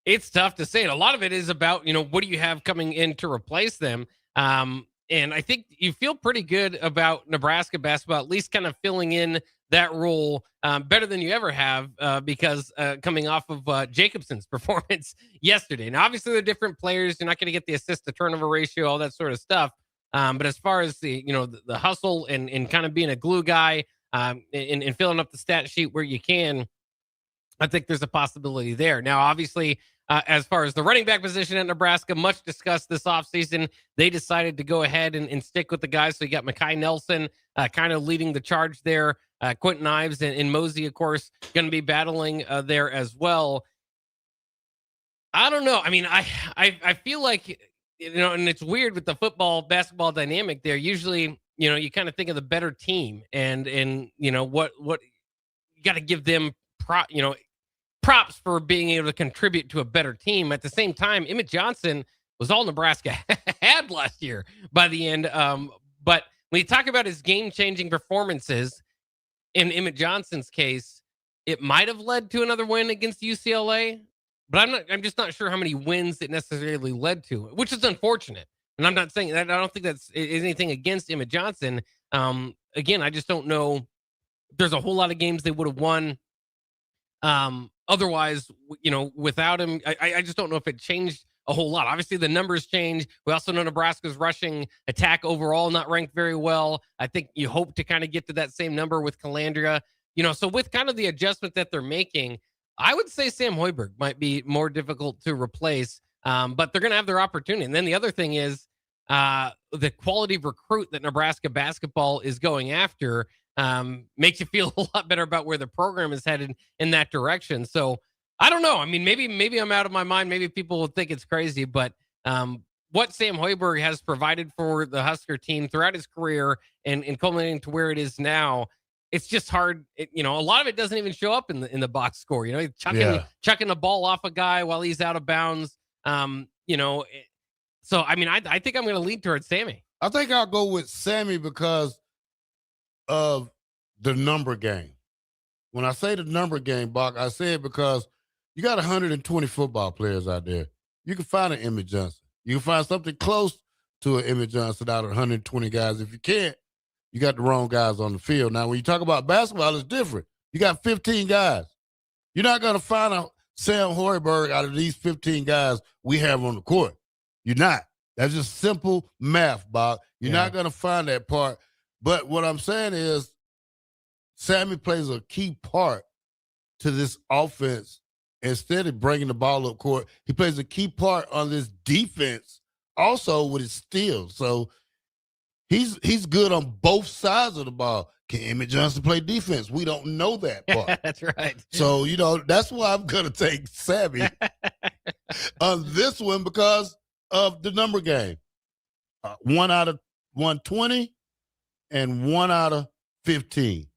it's tough to say. And a lot of it is about, what do you have coming in to replace them? And I think you feel pretty good about Nebraska basketball, at least kind of filling in that role better than you ever have because coming off of Jacobson's performance yesterday. Now, obviously, they're different players. You're not going to get the assist to turnover ratio, all that sort of stuff. But as far as the hustle and kind of being a glue guy and filling up the stat sheet where you can, I think there's a possibility there. Now, obviously, as far as the running back position at Nebraska, much discussed this offseason. They decided to go ahead and stick with the guys. So you got Mekhi Nelson kind of leading the charge there. Quentin Ives and Mosey, of course, going to be battling there as well. I don't know. I mean, I feel like, and it's weird with the basketball dynamic there. Usually, you kind of think of the better team and what you got to give them props for being able to contribute to a better team. At the same time, Emmett Johnson was all Nebraska had last year by the end. But when you talk about his game-changing performances, in Emmett Johnson's case, it might have led to another win against UCLA, but I'm just not sure how many wins it necessarily led to, which is unfortunate. And I'm not saying that, I don't think that's anything against Emmett Johnson. Again, I just don't know. There's a whole lot of games they would have won. Otherwise, without him, I just don't know if it changed a whole lot. Obviously, the numbers change. We also know Nebraska's rushing attack overall not ranked very well. I think you hope to kind of get to that same number with Calandria. So with kind of the adjustment that they're making, I would say Sam Hoiberg might be more difficult to replace, but they're going to have their opportunity. And then the other thing is the quality of recruit that Nebraska basketball is going after makes you feel a lot better about where the program is headed in that direction. So I don't know. I mean, maybe I'm out of my mind. Maybe people will think it's crazy, but what Sam Hoiberg has provided for the Husker team throughout his career and culminating to where it is now, it's just hard. A lot of it doesn't even show up in the box score. He's chucking the ball off a guy while he's out of bounds. So I mean, I think I'm going to lean towards Sammy.
I think I'll go with Sammy because of the number game. When I say the number game, Bock, I say it because you got 120 football players out there. You can find an Emmett Johnson. You can find something close to an Emmett Johnson out of 120 guys. If you can't, you got the wrong guys on the field. Now, when you talk about basketball, it's different. You got 15 guys. You're not going to find a Sam Hoiberg out of these 15 guys we have on the court. You're not. That's just simple math, Bob. You're not going to find that part. But what I'm saying is Sammy plays a key part to this offense. Instead of bringing the ball up court, he plays a key part on this defense also with his steals. So he's good on both sides of the ball. Can Emmett Johnson play defense? We don't know that part.
That's right.
So, that's why I'm going to take Sammy on this one because of the number game. 1 out of 120 and 1 out of 15.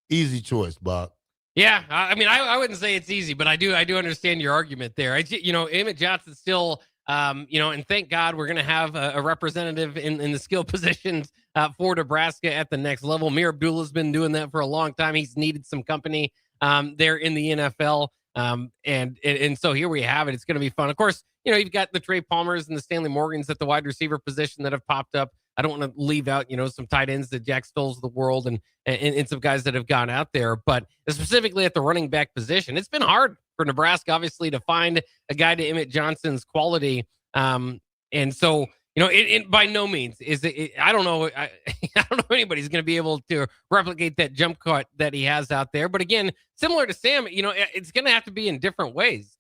Easy choice, Bob.
Yeah, I mean, I wouldn't say it's easy, but I do understand your argument there. Emmett Johnson still, and thank God we're going to have a representative in the skill positions for Nebraska at the next level. Mir Abdullah's been doing that for a long time. He's needed some company there in the NFL, and so here we have it. It's going to be fun. Of course, you've got the Trey Palmers and the Stanley Morgans at the wide receiver position that have popped up. I don't want to leave out, some tight ends, the Jack Stolls of the world and some guys that have gone out there. But specifically at the running back position, it's been hard for Nebraska, obviously, to find a guy to Emmett Johnson's quality. And so, it by no means is it. I don't know. I don't know if anybody's going to be able to replicate that jump cut that he has out there. But again, similar to Sam, it's going to have to be in different ways.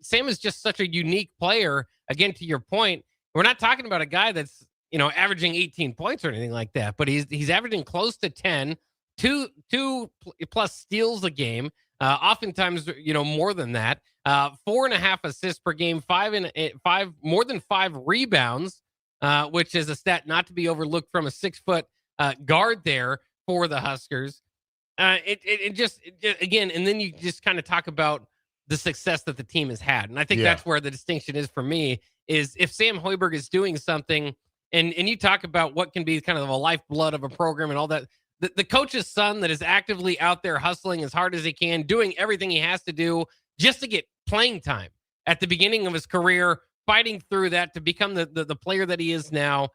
Sam is just such a unique player. Again, to your point, we're not talking about a guy that's averaging 18 points or anything like that, but he's averaging close to 10, two plus steals a game. Oftentimes, more than that. 4.5 assists per game, more than 5 rebounds, which is a stat not to be overlooked from a 6-foot guard there for the Huskers. Again, and then you just kind of talk about the success that the team has had, and I think that's where the distinction is for me. Is if Sam Hoiberg is doing something and you talk about what can be kind of a lifeblood of a program and all that. The coach's son that is actively out there hustling as hard as he can, doing everything he has to do just to get playing time at the beginning of his career, fighting through that to become the player that he is now.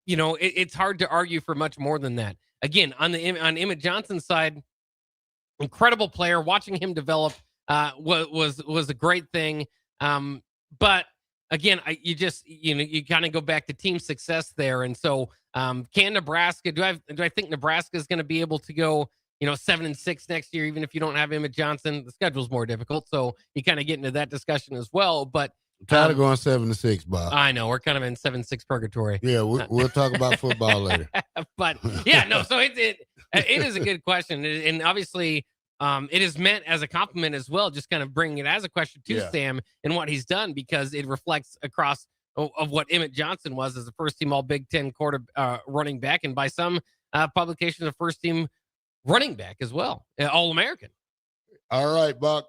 It's hard to argue for much more than that. Again, on Emmett Johnson's side, incredible player. Watching him develop was a great thing. But again, you kind of go back to team success there. And so, can Nebraska, do I think Nebraska is going to be able to go, 7-6 next year, even if you don't have Emmett Johnson? The schedule's more difficult. So you kind of get into that discussion as well. But
I'm tired of going 7-6, Bob.
I know we're kind of in 7-6 purgatory.
Yeah, we'll talk about football later.
But yeah, no. So it is a good question, and obviously, it is meant as a compliment as well. Just kind of bringing it as a question to Sam and what he's done, because it reflects across of what Emmett Johnson was as a first-team All Big Ten running back, and by some publications, a first-team running back as well, All-American.
All right, Buck.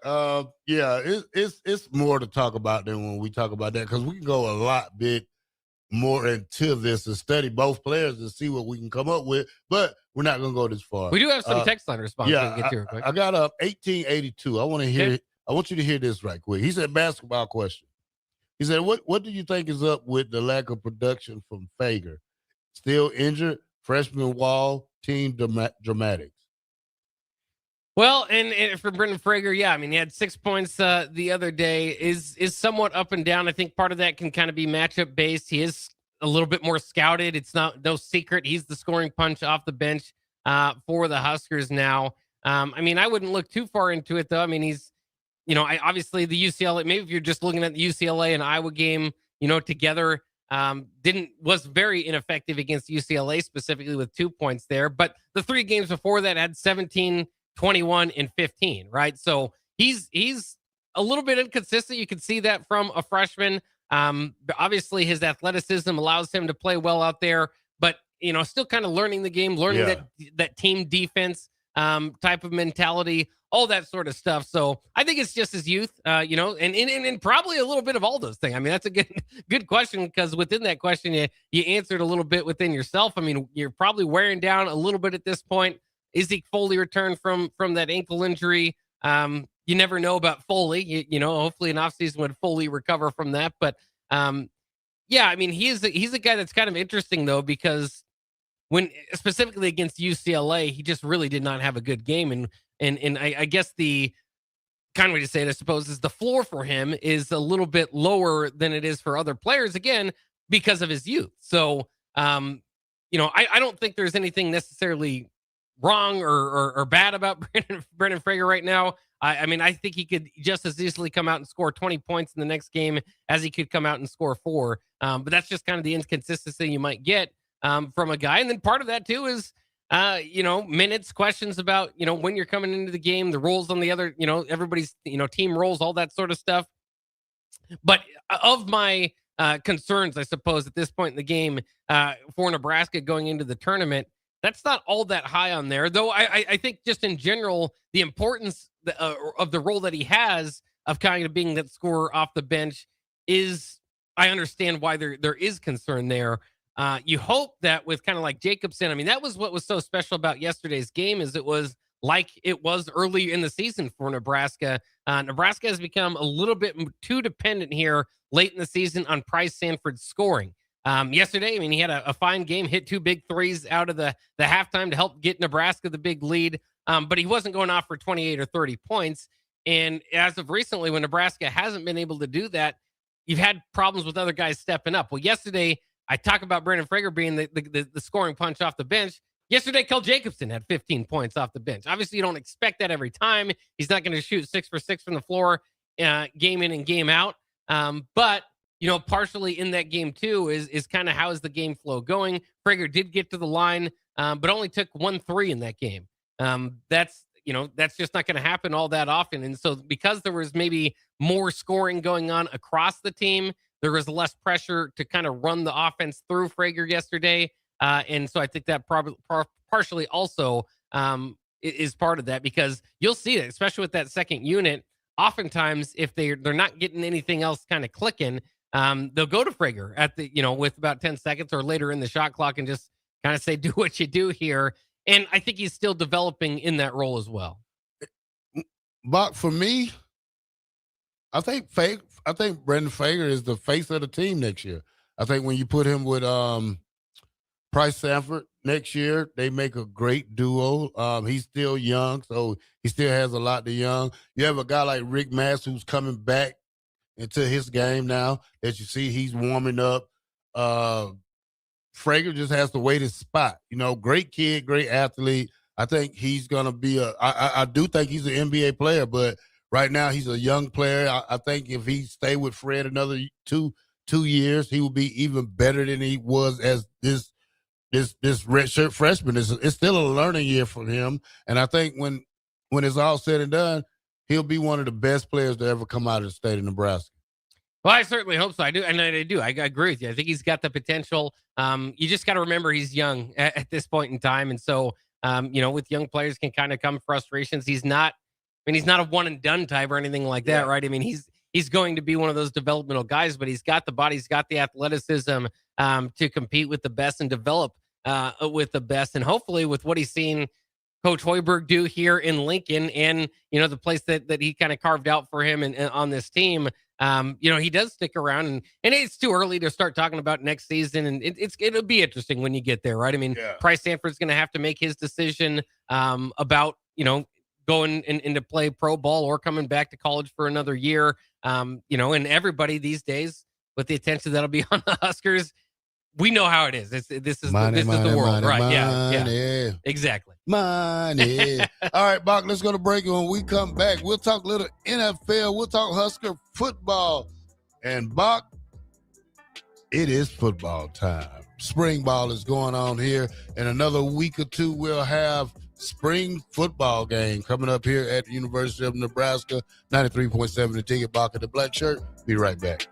It's more to talk about than when we talk about that, because we can go a lot bit more into this and study both players and see what we can come up with, but we're not going to go this far.
We do have some text line response.
Yeah,
get to real quick.
I got 1882. I want to hear. I want you to hear this right quick. He said, basketball question. He said, what do you think is up with the lack of production from Fager? Still injured, freshman wall, team dramatics.
Well, and for Brendan Frager, yeah, I mean, he had 6 points the other day. Is somewhat up and down. I think part of that can kind of be matchup based. He is a little bit more scouted. It's no secret he's the scoring punch off the bench for the Huskers now. I mean, I wouldn't look too far into it though. I mean, he's, obviously the UCLA. Maybe if you're just looking at the UCLA and Iowa game, together, was very ineffective against UCLA specifically with 2 points there. But the 3 games before that had 17. 21 and 15, right? So he's a little bit inconsistent. You can see that from a freshman. But obviously his athleticism allows him to play well out there, but still kind of learning the game, learning that team defense type of mentality, all that sort of stuff. So I think it's just his youth, and probably a little bit of all those things. I mean, that's a good question, because within that question, you answered a little bit within yourself. I mean, you're probably wearing down a little bit at this point. Is he fully returned from that ankle injury? You never know about Foley. Hopefully an offseason would fully recover from that. But I mean, he's a guy that's kind of interesting though, because when specifically against UCLA, he just really did not have a good game. And I guess the kind of way to say it, I suppose, is the floor for him is a little bit lower than it is for other players, again, because of his youth. So I don't think there's anything necessarily wrong or bad about Brendan Frager right now. I mean, I think he could just as easily come out and score 20 points in the next game as he could come out and score 4. But that's just kind of the inconsistency you might get from a guy. And then part of that too is, minutes, questions about, when you're coming into the game, the roles on the other, everybody's, team roles, all that sort of stuff. But of my concerns, I suppose, at this point in the game for Nebraska going into the tournament, that's not all that high on there, though. I think just in general, the importance of the role that he has of kind of being that scorer off the bench is, I understand why there is concern there. You hope that with kind of like Jacobson, I mean, that was what was so special about yesterday's game, is it was like it was early in the season for Nebraska. Nebraska has become a little bit too dependent here late in the season on Price Sanford's scoring. Yesterday, I mean, he had a fine game, hit 2 big threes out of the halftime to help get Nebraska the big lead. But he wasn't going off for 28 or 30 points. And as of recently, when Nebraska hasn't been able to do that, you've had problems with other guys stepping up. Well, yesterday, I talk about Brendan Frager being the scoring punch off the bench. Yesterday, Kel Jacobson had 15 points off the bench. Obviously, you don't expect that every time. He's not going to shoot 6 for 6 from the floor game in and game out. But partially in that game too is kind of how is the game flow going. Frager did get to the line, but only took 1 3 in that game. That's just not going to happen all that often. And so because there was maybe more scoring going on across the team, there was less pressure to kind of run the offense through Frager yesterday. And so I think that probably partially also is part of that, because you'll see it, especially with that second unit. Oftentimes, if they're not getting anything else kind of clicking, they'll go to Frager at the, with about 10 seconds or later in the shot clock and just kind of say, do what you do here. And I think he's still developing in that role as well.
But for me, I think Brendan Frager is the face of the team next year. I think when you put him with Price Sanford next year, they make a great duo. He's still young, so he still has a lot to young. You have a guy like Rick Mass who's coming back into his game now that you see he's warming up. Frager just has to wait his spot. Great kid, great athlete. I think he's going to be I do think he's an NBA player, but right now he's a young player. I think if he stay with Fred another two years, he will be even better than he was as this redshirt freshman. It's still a learning year for him. And I think when it's all said and done, he'll be one of the best players to ever come out of the state of Nebraska.
Well, I certainly hope so. I do. And I do. I agree with you. I think he's got the potential. You just got to remember he's young at this point in time. And so, with young players can kind of come frustrations. He's not a one and done type or anything like that, right? I mean, he's going to be one of those developmental guys, but he's got the body, he's got the athleticism to compete with the best and develop with the best. And hopefully with what he's seen Coach Hoiberg do here in Lincoln and, the place that he kind of carved out for him and on this team, he does stick around and it's too early to start talking about next season. And it'll be interesting when you get there, right? I mean, Price Sanford's going to have to make his decision about, going into play pro ball or coming back to college for another year. And everybody these days with the attention that'll be on the Huskers, we know how it is. This is the world, right?
Money.
Yeah, exactly.
Money. All right, Bock, let's go to break. When we come back, we'll talk a little NFL. We'll talk Husker football. And Bock, it is football time. Spring ball is going on here. In another week or two, we'll have spring football game coming up here at the University of Nebraska. 93.7 The Ticket. Bock of the Blackshirt. Be right back.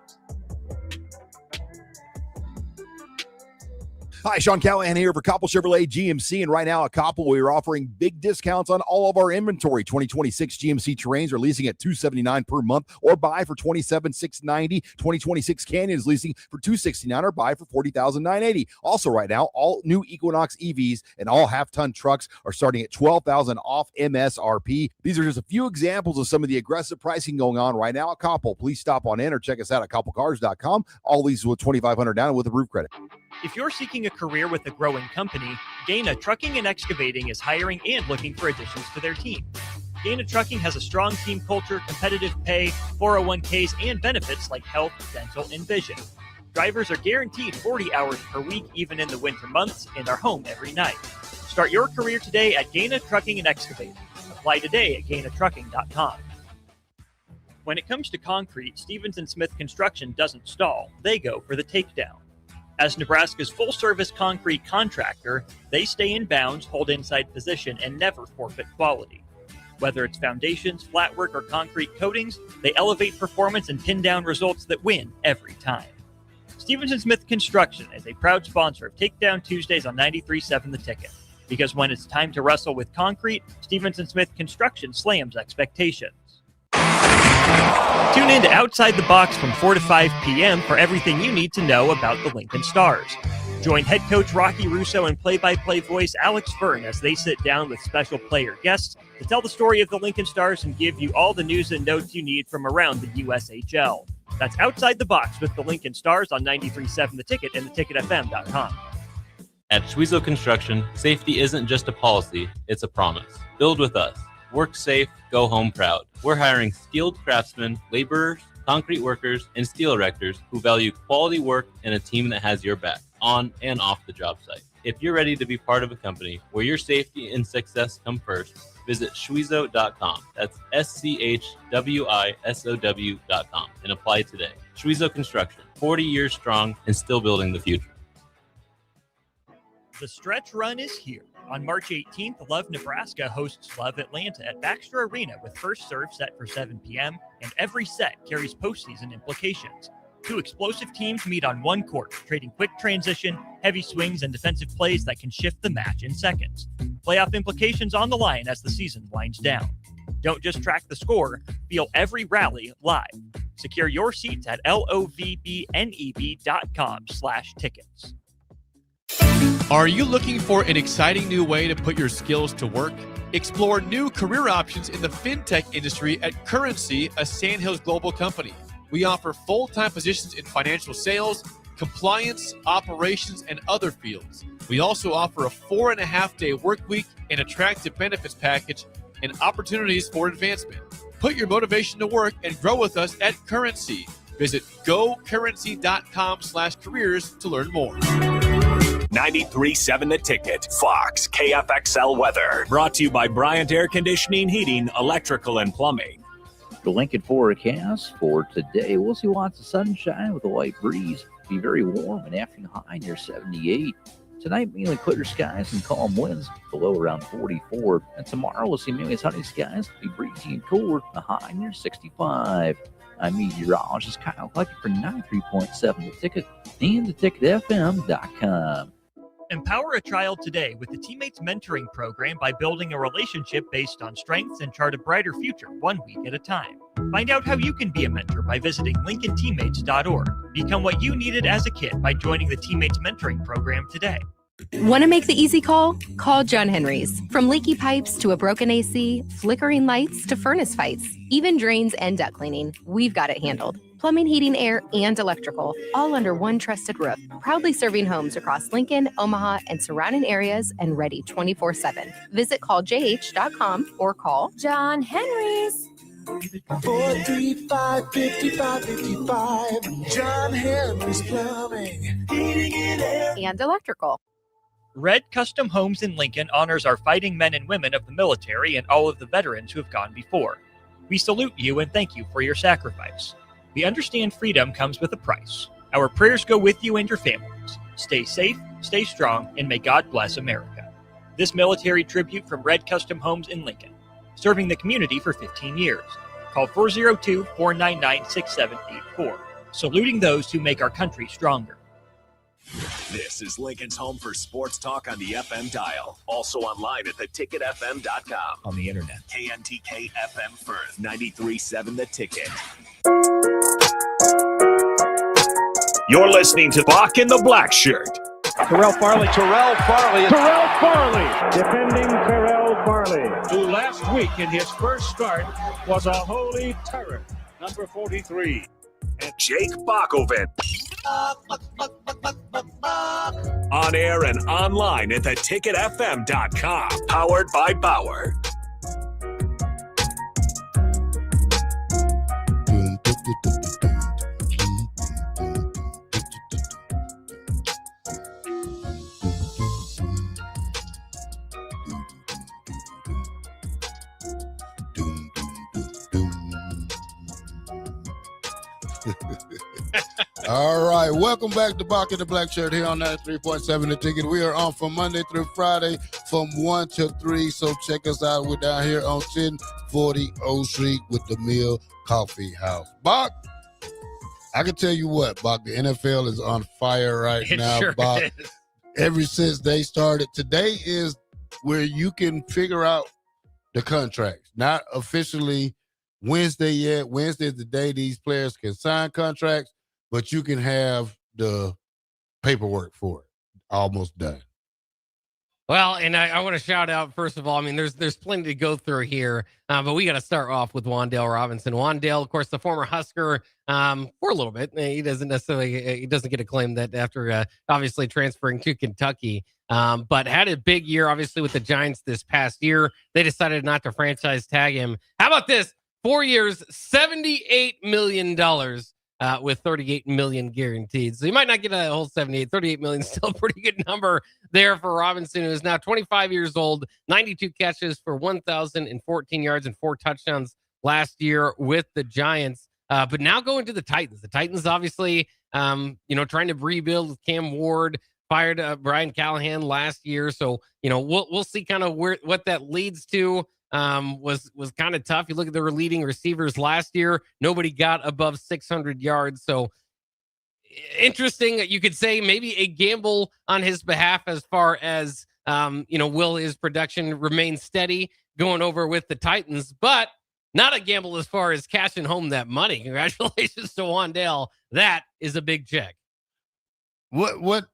Hi, Sean Callahan here for Koppel Chevrolet GMC. And right now at Koppel, we are offering big discounts on all of our inventory. 2026 GMC Terrains are leasing at $279 per month or buy for $27,690. 2026 Canyons leasing for $269 or buy for $40,980. Also right now, all new Equinox EVs and all half-ton trucks are starting at $12,000 off MSRP. These are just a few examples of some of the aggressive pricing going on right now at Koppel. Please stop on in or check us out at koppelcars.com. All leases with $2,500 down and with approved credit.
If you're seeking a career with a growing company, Gaina Trucking and Excavating is hiring and looking for additions to their team. Gaina Trucking has a strong team culture, competitive pay, 401ks, and benefits like health, dental, and vision. Drivers are guaranteed 40 hours per week, even in the winter months, and are home every night. Start your career today at Gaina Trucking and Excavating. Apply today at GainaTrucking.com. When it comes to concrete, Stevens & Smith Construction doesn't stall. They go for the takedown. As Nebraska's full-service concrete contractor, they stay in bounds, hold inside position, and never forfeit quality. Whether it's foundations, flatwork, or concrete coatings, they elevate performance and pin down results that win every time. Stevens & Smith Construction is a proud sponsor of Takedown Tuesdays on 93.7 The Ticket. Because when it's time to wrestle with concrete, Stevens & Smith Construction slams expectations. Tune in to Outside the Box from 4 to 5 p.m. for everything you need to know about the Lincoln Stars. Join head coach Rocky Russo and play-by-play voice Alex Fern as they sit down with special player guests to tell the story of the Lincoln Stars and give you all the news and notes you need from around the USHL. That's Outside the Box with the Lincoln Stars on 93.7 The Ticket and theticketfm.com.
At Schwezo Construction, safety isn't just a policy, it's a promise. Build with us. Work safe, go home proud. We're hiring skilled craftsmen, laborers, concrete workers, and steel erectors who value quality work and a team that has your back, on and off the job site. If you're ready to be part of a company where your safety and success come first, visit Schwezo.com. That's SCHWISOW.com and apply today. Schwezo Construction, 40 years strong and still building the future.
The stretch run is here. On March 18th, Love Nebraska hosts Love Atlanta at Baxter Arena with first serve set for 7 p.m., and every set carries postseason implications. Two explosive teams meet on one court, trading quick transition, heavy swings, and defensive plays that can shift the match in seconds. Playoff implications on the line as the season winds down. Don't just track the score, feel every rally live. Secure your seats at lovbneb.com/tickets.
Are you looking for an exciting new way to put your skills to work? Explore new career options in the fintech industry at Currency, a Sandhills global company. We offer full-time positions in financial sales, compliance, operations, and other fields. We also offer a 4.5-day work week, an attractive benefits package, and opportunities for advancement. Put your motivation to work and grow with us at Currency. Visit gocurrency.com/careers to learn more.
93.7 The Ticket, Fox, KFXL weather. Brought to you by Bryant Air Conditioning, Heating, Electrical, and Plumbing.
The Lincoln forecast for today, we'll see lots of sunshine with a light breeze. Be very warm and afternoon high near 78. Tonight, mainly clear skies and calm winds, below around 44. And tomorrow, we'll see mainly sunny skies, be breezy and cooler, a high near 65. I'm meteorologist Kyle Lucky for 93.7 The Ticket and theticketfm.com.
Empower a child today with the Teammates Mentoring Program by building a relationship based on strengths and chart a brighter future 1 week at a time. Find out how you can be a mentor by visiting lincolnteammates.org. Become what you needed as a kid by joining the Teammates Mentoring Program today.
Want to make the easy call? Call John Henry's. From leaky pipes to a broken AC, flickering lights to furnace fights, even drains and duct cleaning, we've got it handled. Plumbing, heating, air, and electrical, all under one trusted roof. Proudly serving homes across Lincoln, Omaha, and surrounding areas and ready 24/7. Visit calljh.com or call John Henry's.
435-5555. John Henry's Plumbing, Heating, and Air.
And electrical.
Red Custom Homes in Lincoln honors our fighting men and women of the military and all of the veterans who have gone before. We salute you and thank you for your sacrifice. We understand freedom comes with a price. Our prayers go with you and your families. Stay safe, stay strong, and may God bless America. This military tribute from Red Custom Homes in Lincoln, serving the community for 15 years. Call 402-499-6784. Saluting those who make our country stronger.
This is Lincoln's home for sports talk on the FM dial. Also online at theticketfm.com.
On the internet.
KNTK FM Firth, 93.7 The Ticket. You're listening to Bock the Blackshirt.
Terrell Farley, defending Terrell Farley, who last week in his first start was a holy terror. Number 43.
And Jake Bockoven. On air and online at theticketfm.com. Powered by Bauer.
All right, welcome back to Bock the Blackshirt here on 93.7 The Ticket. We are on from Monday through Friday from 1 to 3, so check us out. We're down here on 1040 O Street with the Mill Coffee House. Bock, I can tell you what, Bock, the NFL is on fire right now,
Sure
Bock.
is.
Ever since they started, today is where you can figure out the contracts. Not officially Wednesday yet. Wednesday is the day these players can sign contracts, but you can have the paperwork for it almost done.
Well, and I want to shout out, first of all, I mean, there's plenty to go through here, but we got to start off with Wan'Dale Robinson. Wan'Dale, of course, the former Husker for a little bit. He doesn't get a claim that after obviously transferring to Kentucky, but had a big year, obviously, with the Giants this past year. They decided not to franchise tag him. How about this? 4 years, $78 million. With $38 million guaranteed. So you might not get a whole 38 million, still a pretty good number there for Robinson, who is now 25 years old, 92 catches for 1,014 yards and 4 touchdowns last year with the Giants. But now going to the Titans. The Titans obviously, trying to rebuild with Cam Ward, fired Brian Callahan last year. So, we'll see kind of what that leads to. Was kind of tough. You look at their leading receivers last year, nobody got above 600 yards. So interesting. You could say maybe a gamble on his behalf as far as, will his production remain steady going over with the Titans? But not a gamble as far as cashing home that money. Congratulations to Wan'Dale. That is a big check.
What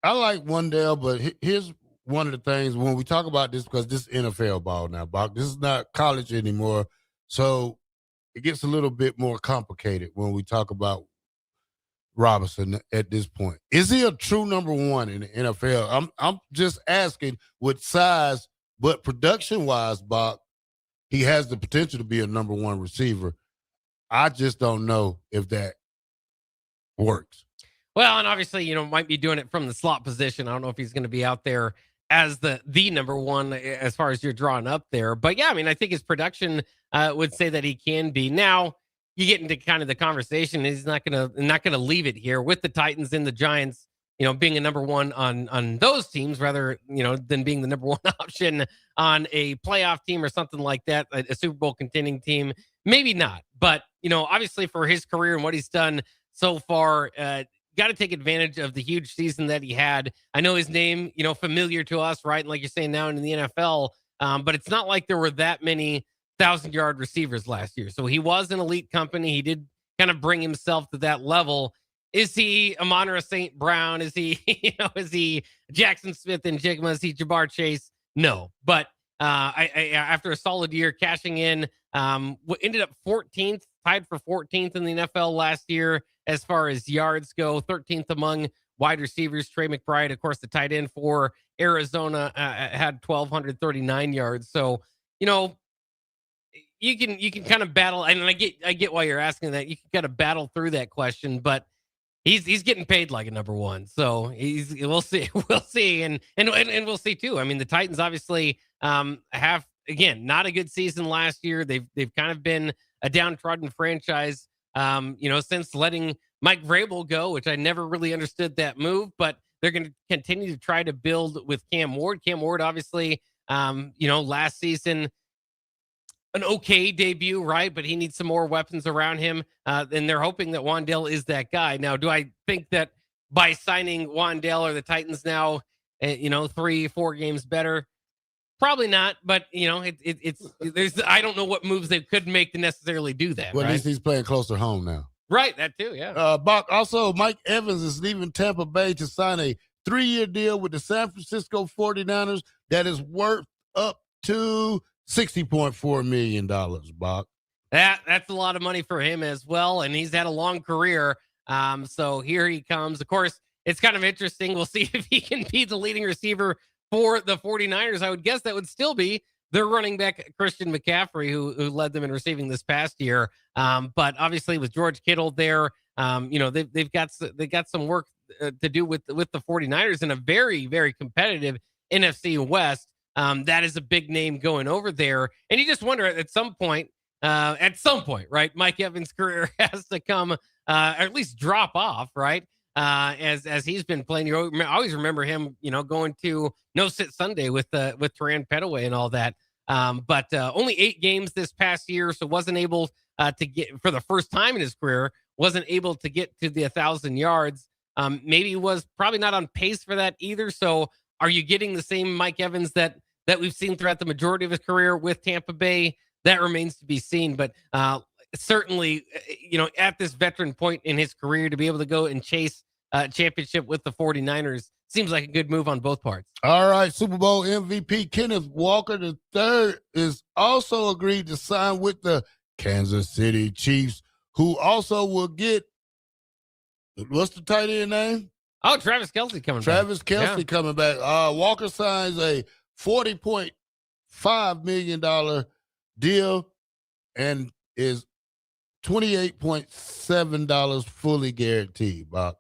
I like Wan'Dale, but here's one of the things when we talk about this, because this is NFL ball now, Bob. This is not college anymore. So it gets a little bit more complicated when we talk about Robinson at this point. Is he a true number one in the NFL? I'm just asking with size, but production-wise, Bob, he has the potential to be a number one receiver. I just don't know if that works.
Well, and obviously, might be doing it from the slot position. I don't know if he's going to be out there as the number one as far as you're drawing up there. But yeah, I mean, I think his production would say that he can be. Now, you get into kind of the conversation. He's not gonna leave it here with the Titans and the Giants, being a number one on those teams rather, than being the number one option on a playoff team or something like that, a Super Bowl contending team. Maybe not. But, obviously for his career and what he's done so far, got to take advantage of the huge season that he had. I know his name, familiar to us, right? And like you're saying now in the NFL, but it's not like there were that many 1,000-yard receivers last year. So he was an elite company. He did kind of bring himself to that level. Is he Amon-Ra St. Brown? Is he, is he Jackson Smith and Jigma? Is he Jabbar Chase? No. But I after a solid year cashing in, ended up 14th, tied for 14th in the NFL last year as far as yards go, 13th among wide receivers. Trey McBride, of course, the tight end for Arizona, had 1,239 yards. So, you can kind of battle, and I get why you're asking that. You can kind of battle through that question, but he's getting paid like a number one. So we'll see, and we'll see too. I mean, the Titans obviously have, again, not a good season last year. They've kind of been a downtrodden franchise, since letting Mike Vrabel go, which I never really understood that move, but they're going to continue to try to build with Cam Ward. Cam Ward, obviously, last season, an okay debut, right? But he needs some more weapons around him. And they're hoping that Wan'Dale is that guy. Now, do I think that by signing Wan'Dale are the Titans now, 3-4 games better? Probably not, but there's I don't know what moves they could make to necessarily do that.
Well,
right?
at least he's playing closer home now.
Right, that too, yeah.
Buck, also, Mike Evans is leaving Tampa Bay to sign a 3-year deal with the San Francisco 49ers that is worth up to $60.4 million, Buck.
That's a lot of money for him as well, and he's had a long career. So here he comes. Of course, it's kind of interesting. We'll see if he can be the leading receiver for the 49ers. I would guess that would still be their running back, Christian McCaffrey, who led them in receiving this past year. But obviously with George Kittle there, they've got some work to do with the 49ers in a very, very competitive NFC West. That is a big name going over there. And you just wonder at some point, right, Mike Evans' career has to come, or at least drop off, right? As he's been playing. You always remember him, going to No Sit Sunday with Teran Petaway and all that. But only 8 games this past year, so wasn't able to get, for the first time in his career, wasn't able to get to the 1,000 yards. Maybe was probably not on pace for that either. So are you getting the same Mike Evans that we've seen throughout the majority of his career with Tampa Bay? That remains to be seen. But certainly, at this veteran point in his career, to be able to go and chase a championship with the 49ers seems like a good move on both parts.
All right, Super Bowl MVP Kenneth Walker III is also agreed to sign with the Kansas City Chiefs, who also will get, what's the tight end name?
Oh, Travis Kelce coming back.
Travis Kelce coming back. Walker signs a $40.5 million deal and is $28.7 fully guaranteed, Bob.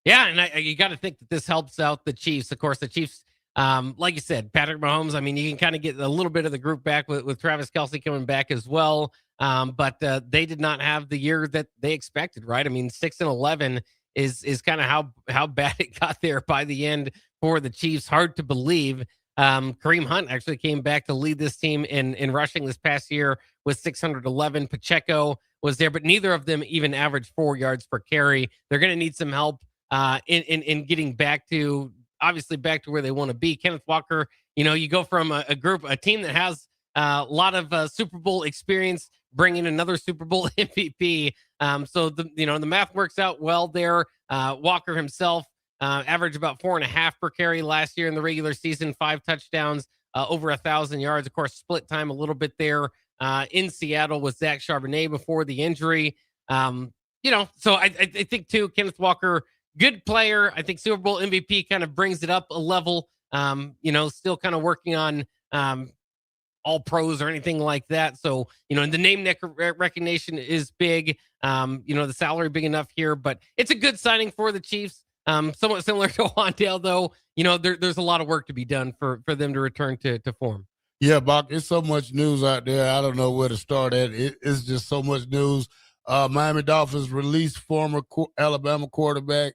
Yeah, and you got to think that this helps out the Chiefs. Of course, the Chiefs, like you said, Patrick Mahomes, I mean, you can kind of get a little bit of the group back with Travis Kelce coming back as well. But they did not have the year that they expected, right? I mean, 6-11 is kind of how bad it got there by the end for the Chiefs. Hard to believe. Kareem Hunt actually came back to lead this team in rushing this past year with 611. Pacheco was there, but neither of them even averaged 4 yards per carry. They're going to need some help in getting back to where they want to be. Kenneth Walker, you go from a team that has A lot of Super Bowl experience, bringing another Super Bowl MVP. So the math works out well there. Walker himself averaged about 4.5 per carry last year in the regular season, 5 touchdowns, over 1,000 yards. Of course, split time a little bit there in Seattle with Zach Charbonnet before the injury. So I think too, Kenneth Walker, good player. I think Super Bowl MVP kind of brings it up a level. Still kind of working on all pros or anything like that. So, the name recognition is big. The salary big enough here, but it's a good signing for the Chiefs. Somewhat similar to Wandale, though. There's a lot of work to be done for them to return to form.
Yeah, Bock, it's so much news out there. I don't know where to start at. It's just so much news. Miami Dolphins released former Alabama quarterback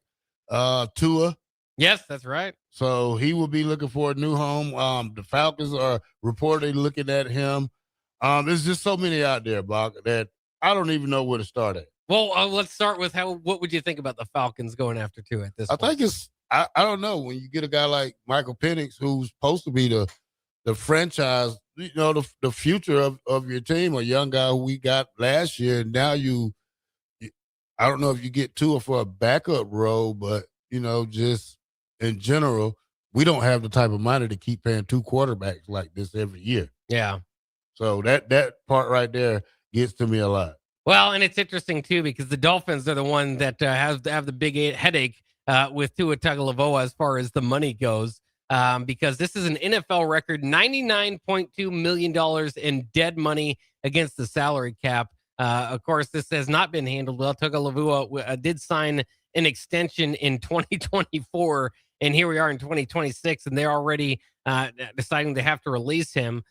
Tua.
Yes, that's right.
So he will be looking for a new home. The Falcons are reportedly looking at him. There's just so many out there, Bock, that I don't even know where to start at.
Well, let's start with what would you think about the Falcons going after Tua at this point?
I think I don't know. When you get a guy like Michael Penix, who's supposed to be the franchise, the future of your team, a young guy who we got last year, and now I don't know if you get Tua for a backup role, but, just in general, we don't have the type of money to keep paying 2 quarterbacks like this every year.
Yeah.
So that part right there gets to me a lot.
Well, and it's interesting, too, because the Dolphins are the one that have the big headache with Tua Tagovailoa as far as the money goes, because this is an NFL record, $99.2 million in dead money against the salary cap. Of course, this has not been handled well. Tagovailoa did sign an extension in 2024, and here we are in 2026, and they're already deciding they have to release him.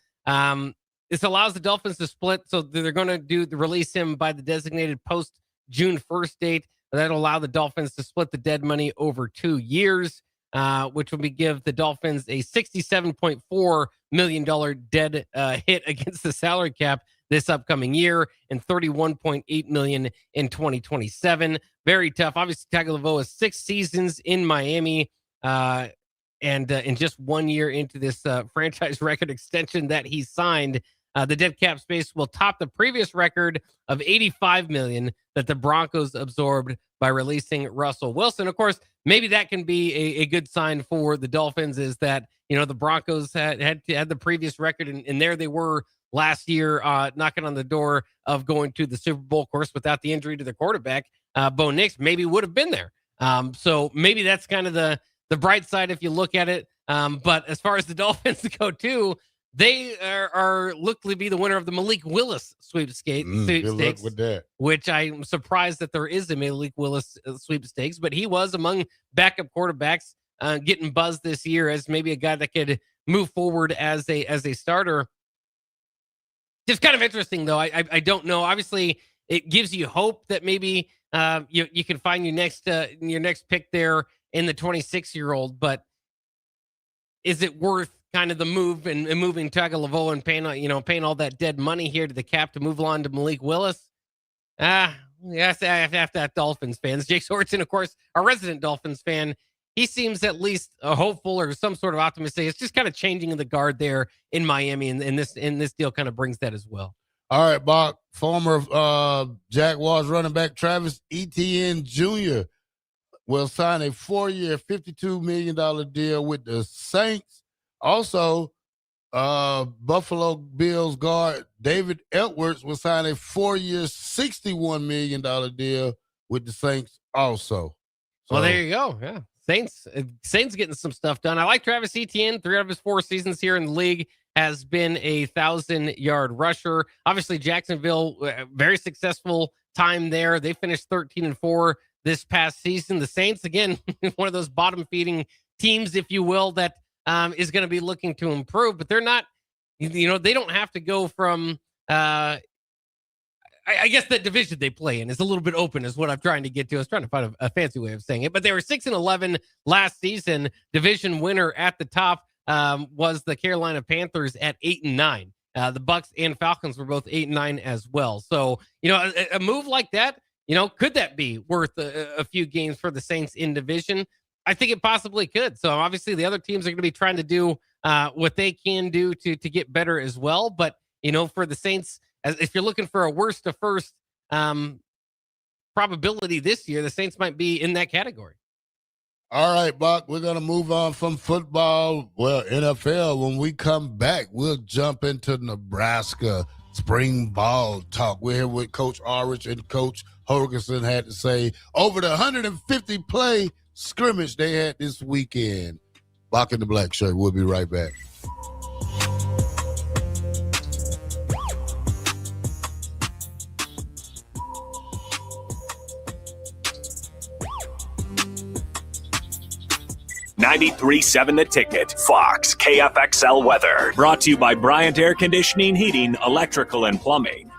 This allows the Dolphins to split, so they're going to release him by the designated post-June 1st date. That'll allow the Dolphins to split the dead money over 2 years, which will give the Dolphins a $67.4 million dead hit against the salary cap this upcoming year and $31.8 million in 2027. Very tough. Obviously, Tagovailoa 6 seasons in Miami, and in just 1 year into this franchise record extension that he signed, the dead cap space will top the previous record of $85 million that the Broncos absorbed by releasing Russell Wilson. Of course, maybe that can be a good sign for the Dolphins, is that, the Broncos had the previous record, and there they were last year, knocking on the door of going to the Super Bowl. Of course, without the injury to their quarterback, Bo Nix, maybe would have been there. So maybe that's kind of the bright side if you look at it. But as far as the Dolphins go too, they look to be the winner of the Malik Willis sweepstakes,
Good luck with that.
which I'm surprised that there is a Malik Willis sweepstakes, but he was among backup quarterbacks getting buzzed this year as maybe a guy that could move forward as a starter. It's kind of interesting, though. I don't know. Obviously, it gives you hope that maybe you can find your next pick there in the 26-year-old, but is it worth kind of the move and moving Tagovailoa and paying all that dead money here to the cap to move on to Malik Willis? Yes, I have to have Dolphins fans. Jake Sorensen, of course, our resident Dolphins fan, he seems at least hopeful or some sort of optimistic. It's just kind of changing the guard there in Miami, and this deal kind of brings that as well.
All right, Bob. Former Jaguars running back Travis Etienne Jr. will sign a 4-year, $52 million deal with the Saints. Also, Buffalo Bills guard David Edwards will sign a 4-year, $61 million deal with the Saints also.
So, well, there you go. Yeah. Saints getting some stuff done. I like Travis Etienne. 3 out of his 4 seasons here in the league has been a 1,000-yard rusher. Obviously, Jacksonville, very successful time there. They finished 13-4 this past season. The Saints, again, one of those bottom-feeding teams, if you will, that is going to be looking to improve. But they're not, they don't have to go from I guess the division they play in is a little bit open, is what I'm trying to get to. I was trying to find a fancy way of saying it, but they were 6-11 last season. Division winner at the top was the Carolina Panthers at 8-9. The Bucks and Falcons were both 8-9 as well. So, a move like that, could that be worth a few games for the Saints in division? I think it possibly could. So obviously the other teams are going to be trying to do what they can do to get better as well. But for the Saints, as if you're looking for a worst to first probability this year, the Saints might be in that category.
All right, Bock, we're going to move on from football, NFL. When we come back, we'll jump into Nebraska spring ball talk. We're here with Coach Ulrich and Coach Holgerson had to say over the 150 play scrimmage they had this weekend. Bock the Blackshirt. We'll be right back.
$93.7 The Ticket. Fox KFXL weather. Brought to you by Bryant Air Conditioning, Heating, Electrical, and Plumbing.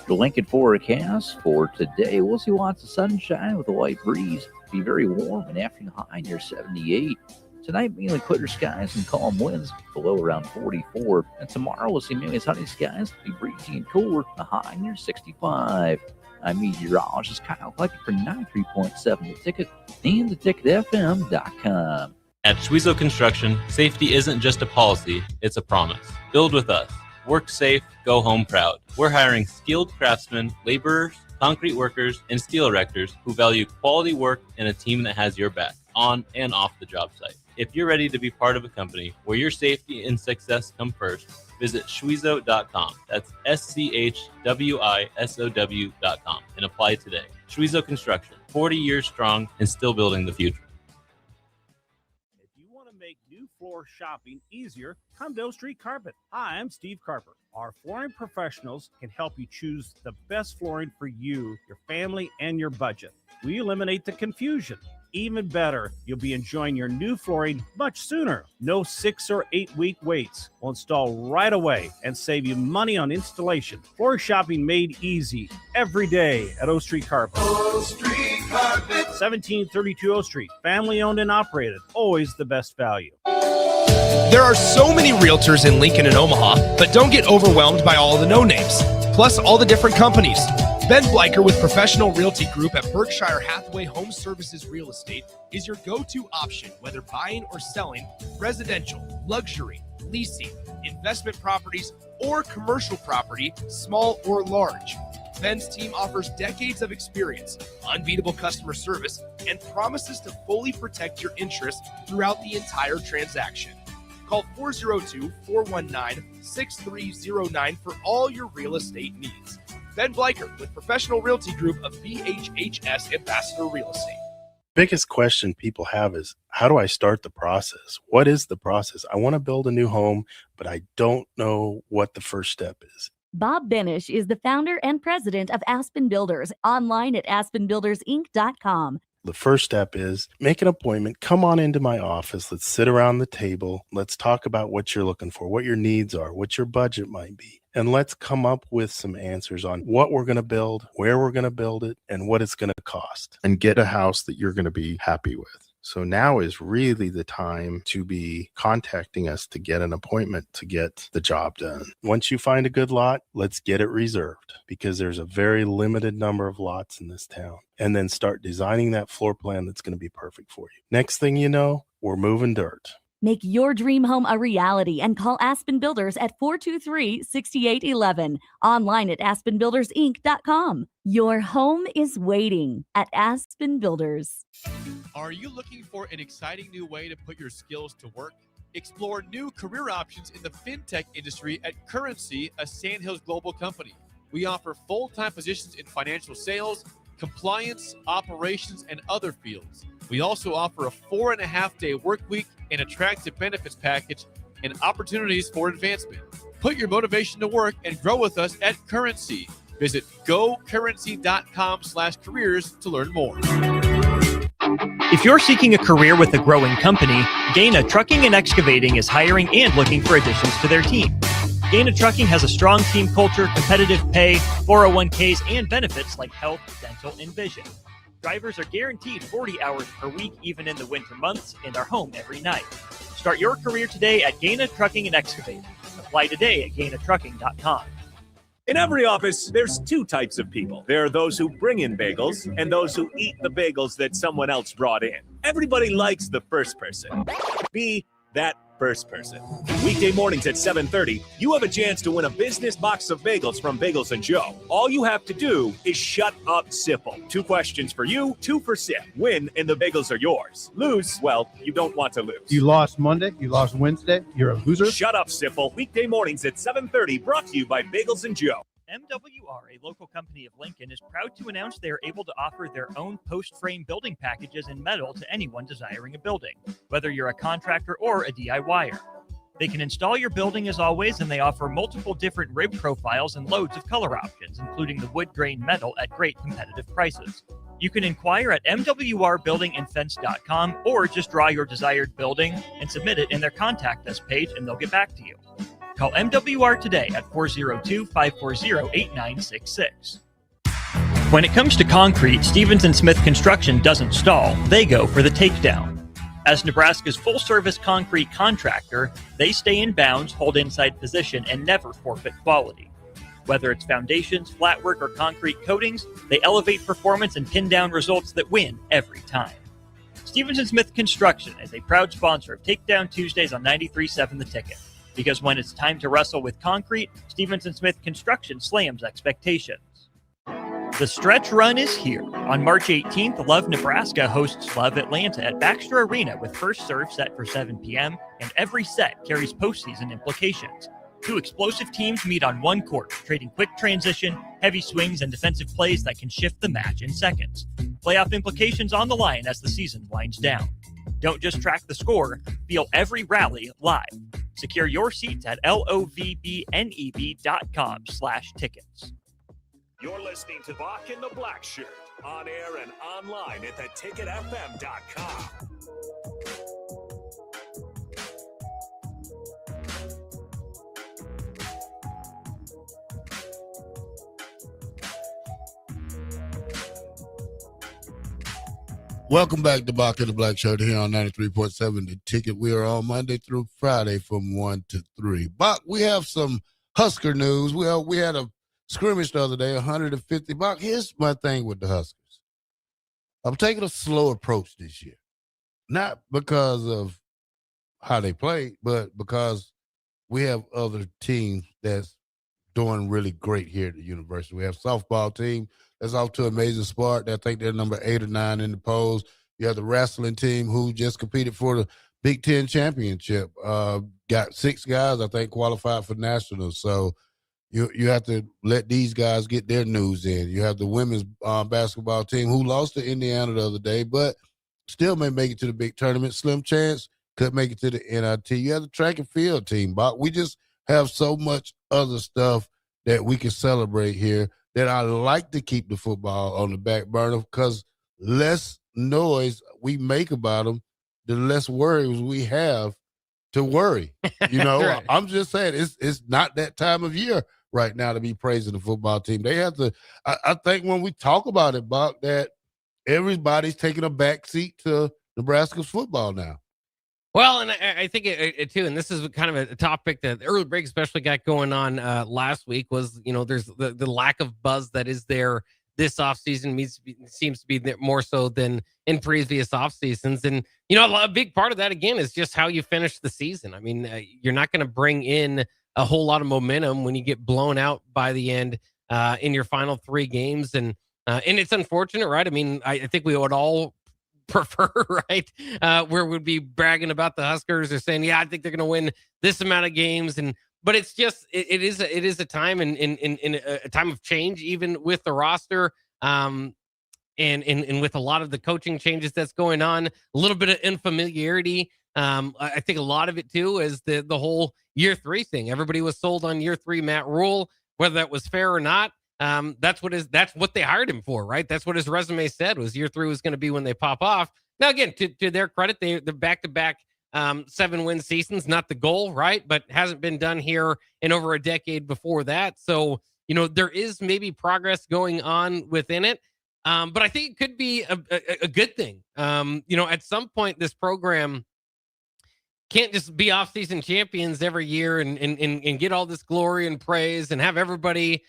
The Lincoln forecast for today, we'll see lots of sunshine with a light breeze. Be very warm and afternoon high near 78. Tonight, mainly clear skies and calm winds, below around 44. And tomorrow, we'll see mainly sunny skies, be breezy and cooler, a high near 65. I'm meteorologist Kyle Fleck for 93.7 The Ticket and theticketfm.com.
At Schwezo Construction, safety isn't just a policy, it's a promise. Build with us. Work safe, go home proud. We're hiring skilled craftsmen, laborers, concrete workers, and steel erectors who value quality work and a team that has your back on and off the job site. If you're ready to be part of a company where your safety and success come first, visit schwezo.com. That's SCHWISOW.com and apply today. Schwezo Construction, 40 years strong and still building the future.
Make new floor shopping easier, come to O Street Carpet. Hi, I'm Steve Carper. Our flooring professionals can help you choose the best flooring for you, your family, and your budget. We eliminate the confusion. Even better, you'll be enjoying your new flooring much sooner. No 6 or 8 week waits. We'll install right away and save you money on installation. Floor shopping made easy every day at O Street Carpet.
O Street Carpet.
1732 O Street. Family owned and operated. Always the best value.
There are so many realtors in Lincoln and Omaha, but don't get overwhelmed by all the no-names, plus all the different companies. Ben Bleicher with Professional Realty Group at Berkshire Hathaway Home Services Real Estate is your go-to option, whether buying or selling residential, luxury, leasing, investment properties, or commercial property, small or large. Ben's team offers decades of experience, unbeatable customer service, and promises to fully protect your interests throughout the entire transaction. Call 402-419-6309 for all your real estate needs. Ben Bleicher with Professional Realty Group of BHHS Ambassador Real Estate.
Biggest question people have is, how do I start the process? What is the process? I want to build a new home, but I don't know what the first step is.
Bob Benish is the founder and president of Aspen Builders, online at aspenbuildersinc.com.
The first step is make an appointment. Come on into my office. Let's sit around the table. Let's talk about what you're looking for, what your needs are, what your budget might be. And let's come up with some answers on what we're going to build, where we're going to build it, and what it's going to cost. And get a house that you're going to be happy with. So now is really the time to be contacting us to get an appointment to get the job done. Once you find a good lot, let's get it reserved because there's a very limited number of lots in this town. And then start designing that floor plan that's going to be perfect for you. Next thing you know, we're moving dirt.
Make your dream home a reality and call Aspen Builders at 423-6811. Online at aspenbuildersinc.com. Your home is waiting at Aspen Builders.
Are you looking for an exciting new way to put your skills to work? Explore new career options in the fintech industry at Currency, a Sandhills global company. We offer full-time positions in financial sales, compliance, operations, and other fields. We also offer a 4.5-day work week, an attractive benefits package, and opportunities for advancement. Put your motivation to work and grow with us at Currency. Visit gocurrency.com/careers to learn more.
If you're seeking a career with a growing company, Gaina Trucking and Excavating is hiring and looking for additions to their team. Gaina Trucking has a strong team culture, competitive pay, 401ks, and benefits like health, dental, and vision. Drivers are guaranteed 40 hours per week, even in the winter months, and are home every night. Start your career today at Gaina Trucking and Excavating. Apply today at gainatrucking.com.
In every office, there's two types of people. There are those who bring in bagels and those who eat the bagels that someone else brought in. Everybody likes the first person. Be that first person. Weekday mornings at 7:30, you have a chance to win a business box of bagels from Bagels and Joe. All you have to do is shut up, Sipple. 2 questions for you, 2 for Sip. Win, and the bagels are yours. Lose, well, you don't want to lose.
You lost Monday, you lost Wednesday, you're a loser.
Shut up, Sipple. Weekday mornings at 7:30, brought to you by Bagels and Joe.
MWR, a local company of Lincoln, is proud to announce they are able to offer their own post-frame building packages in metal to anyone desiring a building, whether you're a contractor or a DIYer. They can install your building as always, and they offer multiple different rib profiles and loads of color options, including the wood grain metal at great competitive prices. You can inquire at mwrbuildingandfence.com or just draw your desired building and submit it in their contact us page, and they'll get back to you. Call MWR today at 402-540-8966. When it comes to concrete, Stevens & Smith Construction doesn't stall. They go for the takedown. As Nebraska's full-service concrete contractor, they stay in bounds, hold inside position, and never forfeit quality. Whether it's foundations, flatwork, or concrete coatings, they elevate performance and pin down results that win every time. Stevens & Smith Construction is a proud sponsor of Takedown Tuesdays on 93.7 The Ticket. Because when it's time to wrestle with concrete, Stevens & Smith Construction slams expectations. The stretch run is here. On March 18th, Love Nebraska hosts Love Atlanta at Baxter Arena with first serve set for 7 p.m., and every set carries postseason implications. 2 explosive teams meet on one court, trading quick transition, heavy swings, and defensive plays that can shift the match in seconds. Playoff implications on the line as the season winds down. Don't just track the score, feel every rally live. Secure your seats at lovebneb.com/tickets.
You're listening to Bock and the Blackshirt, on air and online at theticketfm.com.
Welcome back to Bock of the Blackshirt here on 93.7 The Ticket. We are on Monday through Friday from 1 to 3. Bock, we have some Husker news. Well, we had a scrimmage the other day, 150. Bock, here's my thing with the Huskers. I'm taking a slow approach this year. Not because of how they play, but because we have other teams that's doing really great here at the university. We have a softball team that's off to an amazing start. I think they're number 8 or 9 in the polls. You have the wrestling team who just competed for the Big Ten championship. Got 6 guys, I think, qualified for nationals. So you have to let these guys get their news in. You have the women's basketball team who lost to Indiana the other day, but still may make it to the big tournament. Slim chance could make it to the NIT. You have the track and field team, Bob. We just have so much other stuff that we can celebrate here that I like to keep the football on the back burner because less noise we make about them, the less worries we have to worry. You know,
Right.
I'm just saying it's not that time of year right now to be praising the football team. They have to, I think when we talk about it, Buck, that everybody's taking a back seat to Nebraska's football now.
Well, and I think it too, and this is kind of a topic that the early break especially got going on last week was, you know, there's the lack of buzz that is there this offseason seems to be more so than in previous off seasons. And, you know, a big part of that, again, is just how you finish the season. I mean, you're not going to bring in a whole lot of momentum when you get blown out by the end in your final 3 games. And it's unfortunate, right? I mean, I think we would all prefer, right, where we'd be bragging about the Huskers or saying, yeah, I think they're going to win this amount of games. But it's just it is a time in a time of change, even with the roster, and with a lot of the coaching changes that's going on, a little bit of unfamiliarity. I think a lot of it too is the whole year 3 thing. Everybody was sold on year 3 Matt Rule, whether that was fair or not. That's what they hired him for, right? That's what his resume said was year 3 was going to be when they pop off. Now, again, to their credit, they're back-to-back 7-win seasons, not the goal, right? But hasn't been done here in over a decade before that. So, you know, there is maybe progress going on within it. But I think it could be a good thing. You know, at some point, this program can't just be off-season champions every year and get all this glory and praise and have everybody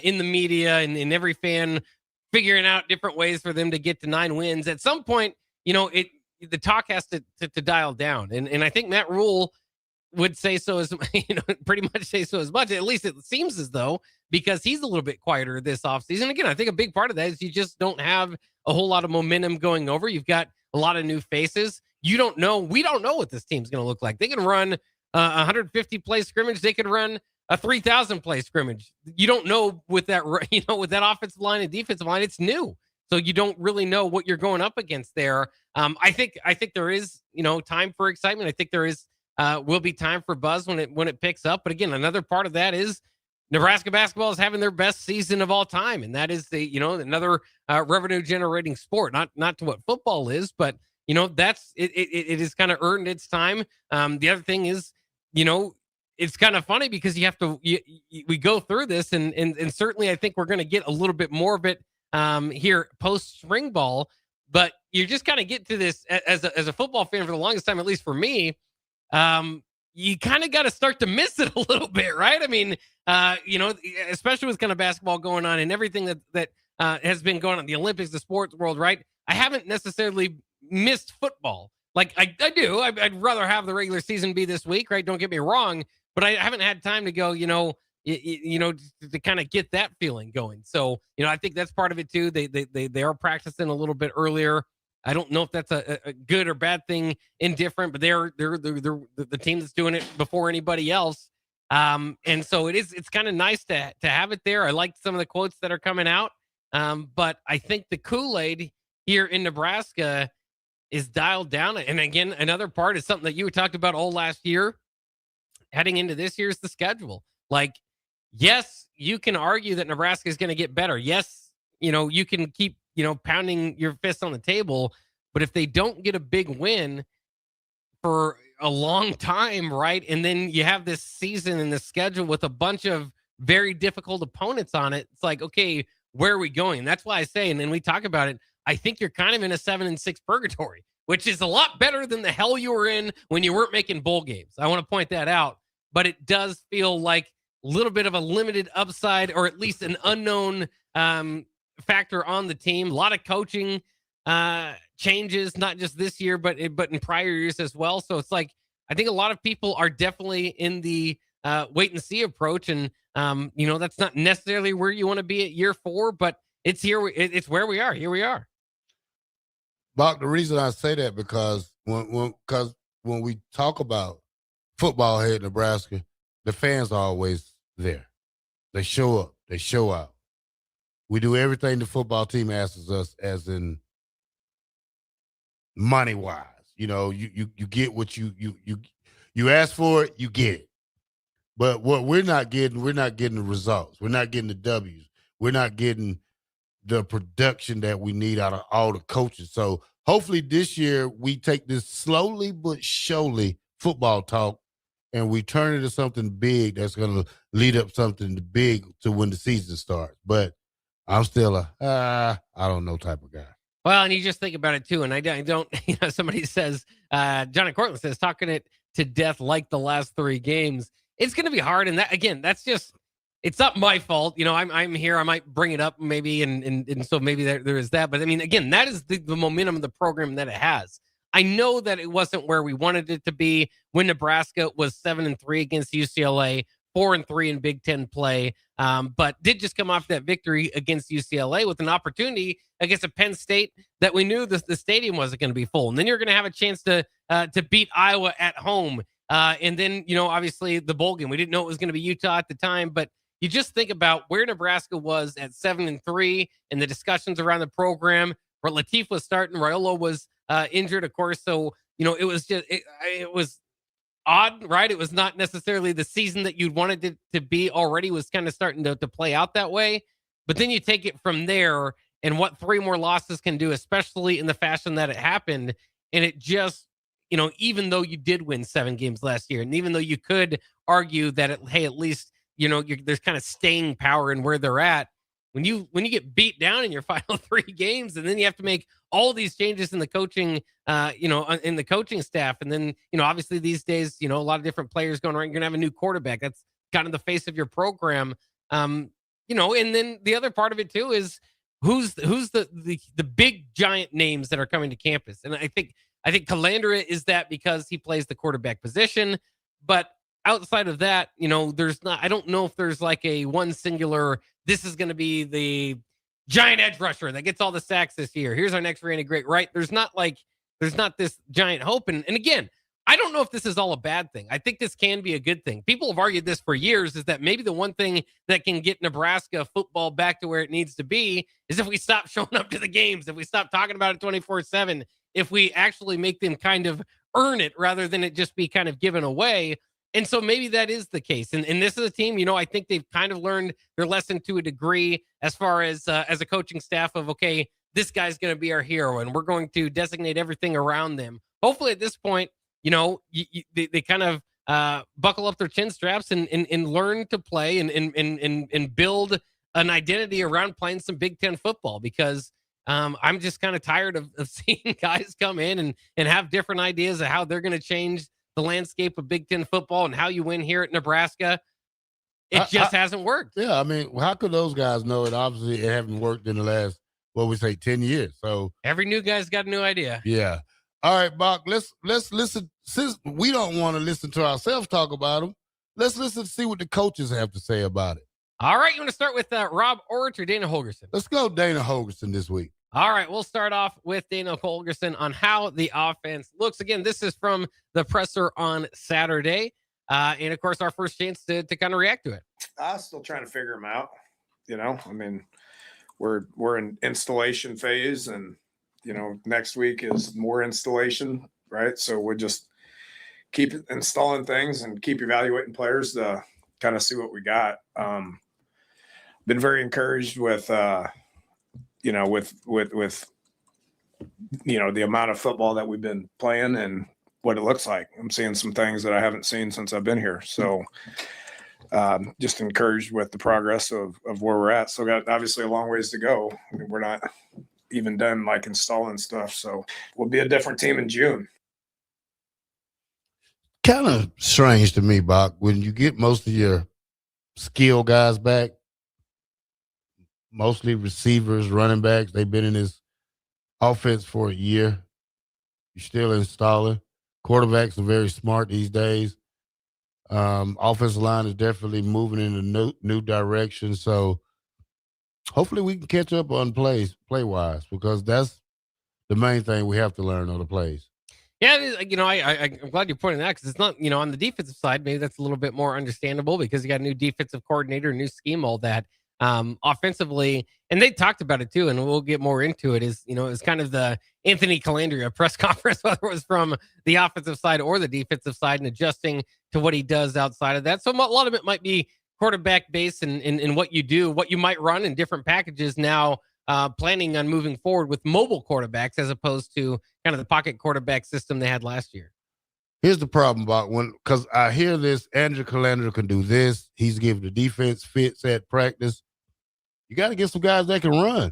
in the media and every fan figuring out different ways for them to get to 9 wins. At some point, you know, the talk has to dial down. And I think Matt Rule would say so as pretty much say so as much. At least it seems as though, because he's a little bit quieter this offseason. Again, I think a big part of that is you just don't have a whole lot of momentum going over. You've got a lot of new faces. We don't know what this team's going to look like. They can run a 150 play scrimmage. They could run a 3,000 play scrimmage. You don't know with that, with that offensive line and defensive line. It's new, so you don't really know what you're going up against there. I think there is time for excitement. I think there is will be time for buzz when it picks up. But again, another part of that is Nebraska basketball is having their best season of all time, and that is another revenue generating sport. Not to what football is, but that's it has kind of earned its time. The other thing is, it's kind of funny because you have to we go through this, and certainly I think we're going to get a little bit more of it here post spring ball. But you just kind of get to this as a football fan for the longest time, at least for me. You kind of got to start to miss it a little bit, right? I mean, especially with kind of basketball going on and everything that has been going on, the Olympics, the sports world, right? I haven't necessarily missed football. Like I do. I'd rather have the regular season be this week, right? Don't get me wrong, but I haven't had time to go, to kind of get that feeling going. So, I think that's part of it too. They are practicing a little bit earlier. I don't know if that's a good or bad thing, indifferent, but they're the team that's doing it before anybody else. And so it's kind of nice to have it there. I like some of the quotes that are coming out. But I think the Kool-Aid here in Nebraska is dialed down. And again, another part is something that you talked about all last year. Heading into this year's the schedule. Like, yes, you can argue that Nebraska is going to get better. Yes, you can keep pounding your fist on the table, but if they don't get a big win for a long time, right? And then you have this season and the schedule with a bunch of very difficult opponents on it. It's like, okay, where are we going? That's why I say, and then we talk about it, I think you're kind of in a 7-6 purgatory, which is a lot better than the hell you were in when you weren't making bowl games. I want to point that out, but it does feel like a little bit of a limited upside, or at least an unknown factor on the team. A lot of coaching changes, not just this year, but in prior years as well. So it's like, I think a lot of people are definitely in the wait and see approach. And, that's not necessarily where you want to be at year 4, but it's here. It's where we are. Here we are.
Bock, the reason I say that, because when we talk about football here in Nebraska, the fans are always there. They show up. They show out. We do everything the football team asks us, as in money wise. You get what you ask for it, you get it. But what we're not getting the results. We're not getting the W's. We're not getting the production that we need out of all the coaches. So hopefully this year we take this slowly but surely football talk and we turn it into something big that's going to lead up something big to when the season starts. But I'm still I don't know type of guy.
Well, and you just think about it too. And I don't, somebody says, Johnny Cortland says, talking it to death like the last 3 games. It's going to be hard. And that, again, that's just, it's not my fault. I'm here. I might bring it up maybe. And so maybe there is that. But I mean, again, that is the momentum of the program that it has. I know that it wasn't where we wanted it to be when Nebraska was 7-3 against UCLA, 4-3 in Big Ten play, but did just come off that victory against UCLA with an opportunity against a Penn State that we knew the stadium wasn't going to be full. And then you're going to have a chance to beat Iowa at home. And then, obviously the bowl game. We didn't know it was going to be Utah at the time, but you just think about where Nebraska was at 7-3 and the discussions around the program where Latif was starting, Raiola was injured, of course. So, it was just, it was odd, right? It was not necessarily the season that you'd wanted it to be already, was kind of starting to play out that way. But then you take it from there and what 3 more losses can do, especially in the fashion that it happened. And it just, even though you did win 7 games last year, and even though you could argue that, at least, there's kind of staying power in where they're at. When you get beat down in your final 3 games, and then you have to make all these changes in the coaching, in the coaching staff, and then obviously these days, a lot of different players going around. You're gonna have a new quarterback. That's kind of the face of your program, and then the other part of it too is who's the big giant names that are coming to campus, and I think Calandra is that because he plays the quarterback position. But outside of that, I don't know if there's like a one singular, this is going to be the giant edge rusher that gets all the sacks this year. Here's our next Randy Great, right? There's not this giant hope. And again, I don't know if this is all a bad thing. I think this can be a good thing. People have argued this for years, is that maybe the one thing that can get Nebraska football back to where it needs to be is if we stop showing up to the games, if we stop talking about it 24/7, if we actually make them kind of earn it rather than it just be kind of given away. And so maybe that is the case. And this is a team, I think they've kind of learned their lesson to a degree as far as a coaching staff of, okay, this guy's going to be our hero and we're going to designate everything around them. Hopefully at this point, they kind of buckle up their chin straps and learn to play and build an identity around playing some Big Ten football, because I'm just kind of tired of seeing guys come in and have different ideas of how they're going to change the landscape of Big Ten football and how you win here at Nebraska. It just hasn't worked.
Yeah, I mean, how could those guys know it? Obviously, it haven't worked in the last, 10 years. So
every new guy's got a new idea.
Yeah. All right, Bock, let's listen. Since we don't want to listen to ourselves talk about them, let's listen to see what the coaches have to say about it.
All right, you want to start with Rob Orich or Dana Holgorsen?
Let's go Dana Holgorsen this week.
All right, we'll start off with Dana Holgorsen on how the offense looks. Again, this is from the presser on Saturday. And, of course, our first chance to kind of react to it.
I'm still trying to figure them out. I mean, we're in installation phase, and, next week is more installation, right? So we'll just keep installing things and keep evaluating players to kind of see what we got. Been very encouraged with the amount of football that we've been playing and what it looks like. I'm seeing some things that I haven't seen since I've been here. So just encouraged with the progress of where we're at. So got obviously a long ways to go. I mean, we're not even done like installing stuff. So we'll be a different team in June.
Kind of strange to me, Bock, when you get most of your skill guys back, mostly receivers, running backs, they've been in this offense for a year. You're still installing. Quarterbacks are very smart these days. Offensive line is definitely moving in a new direction. So hopefully we can catch up on play-wise, because that's the main thing we have to learn on the plays.
Yeah, I'm glad you're pointing that, because it's not, on the defensive side, maybe that's a little bit more understandable because you got a new defensive coordinator, new scheme, all that. Offensively, and they talked about it too, and we'll get more into it, is, it's kind of the Anthony Calandria press conference, whether it was from the offensive side or the defensive side, and adjusting to what he does outside of that. So a lot of it might be quarterback based and what you do, what you might run in different packages now, planning on moving forward with mobile quarterbacks as opposed to kind of the pocket quarterback system they had last year.
Here's the problem, Bock, because I hear this, Andrew Calandra can do this. He's giving the defense fits at practice. You got to get some guys that can run.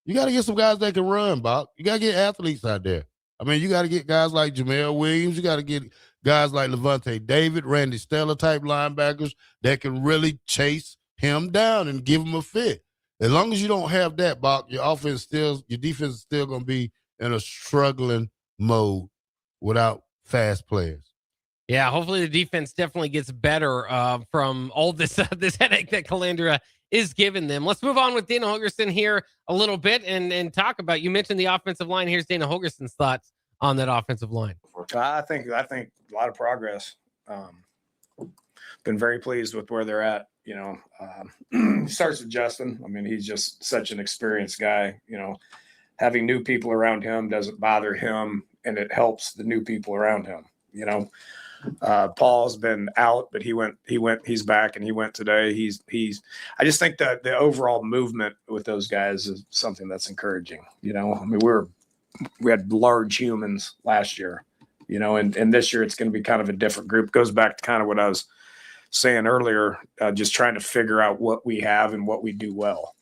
You got to get some guys that can run, Bock. You got to get athletes out there. I mean, you got to get guys like Jamel Williams. You got to get guys like Levante David, Randy Stella type linebackers that can really chase him down and give him a fit. As long as you don't have that, Bock, your defense is still going to be in a struggling mode without fast players.
Yeah, hopefully the defense definitely gets better from all this headache that Calandra is giving them. Let's move on with Dana Holgorsen here a little bit and talk about, you mentioned the offensive line. Here's Dana Holgorsen's thoughts on that offensive line.
I think a lot of progress. Been very pleased with where they're at. Starts with Justin. I mean, he's just such an experienced guy. Having new people around him doesn't bother him, and it helps the new people around him. Paul's been out, but he's back, and he went today. I just think that the overall movement with those guys is something that's encouraging. I mean, we had large humans last year, and this year it's going to be kind of a different group. Goes back to kind of what I was saying earlier, just trying to figure out what we have and what we do well,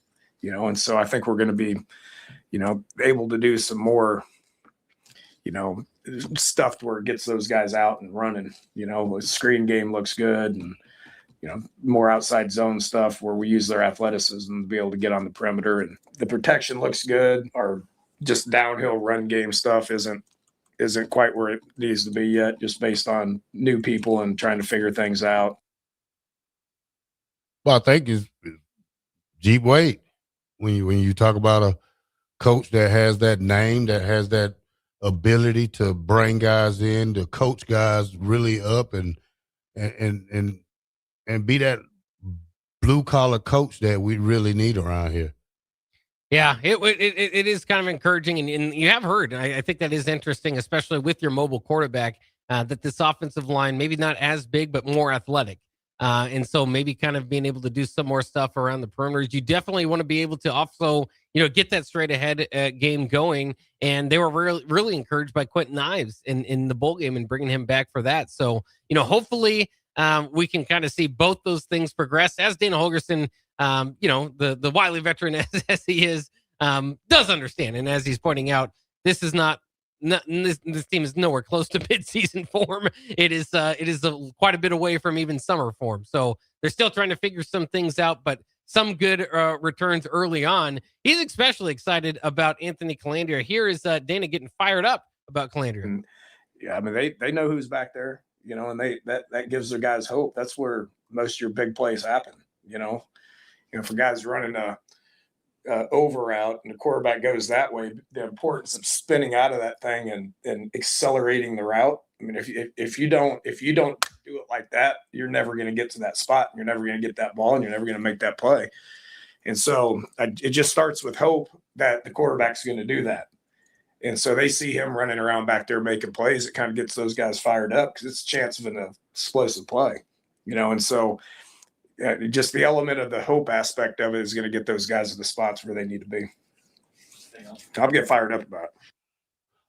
and so I think we're going to be, able to do some more, stuff where it gets those guys out and running. The screen game looks good, and more outside zone stuff where we use their athleticism to be able to get on the perimeter, and the protection looks good. Or just downhill run game stuff isn't isn't quite where it needs to be yet, just based on new people and trying to figure things out.
Well, I think it's Jeep Wade. When you talk about a coach that has that name, that has that ability to bring guys in, to coach guys really up, and be that blue collar coach that we really need around here.
Yeah, it is kind of encouraging, and you have heard. I think that is interesting, especially with your mobile quarterback, that this offensive line maybe not as big but more athletic, and so maybe kind of being able to do some more stuff around the perimeters. You definitely want to be able to also get that straight ahead game going, and they were really encouraged by Quentin Ives in the bowl game and bringing him back for that. So hopefully we can kind of see both those things progress as Dana Holgorsen. The wily veteran as he is, does understand. And as he's pointing out, this is this team is nowhere close to midseason form. It is quite a bit away from even summer form. So they're still trying to figure some things out, but some good returns early on. He's especially excited about Anthony Calandria. Here is Dana getting fired up about Calandria.
Yeah, I mean, they know who's back there, and that gives their guys hope. That's where most of your big plays happen, for guys running a over route and the quarterback goes that way, the importance of spinning out of that thing and accelerating the route. I mean, if you don't do it like that, you're never going to get to that spot. You're never going to get that ball, and you're never going to make that play. And so it just starts with hope that the quarterback's going to do that. And so they see him running around back there making plays. It kind of gets those guys fired up because it's a chance of an explosive play, and so. Just the element of the hope aspect of it is going to get those guys to the spots where they need to be. I'll get fired up about it.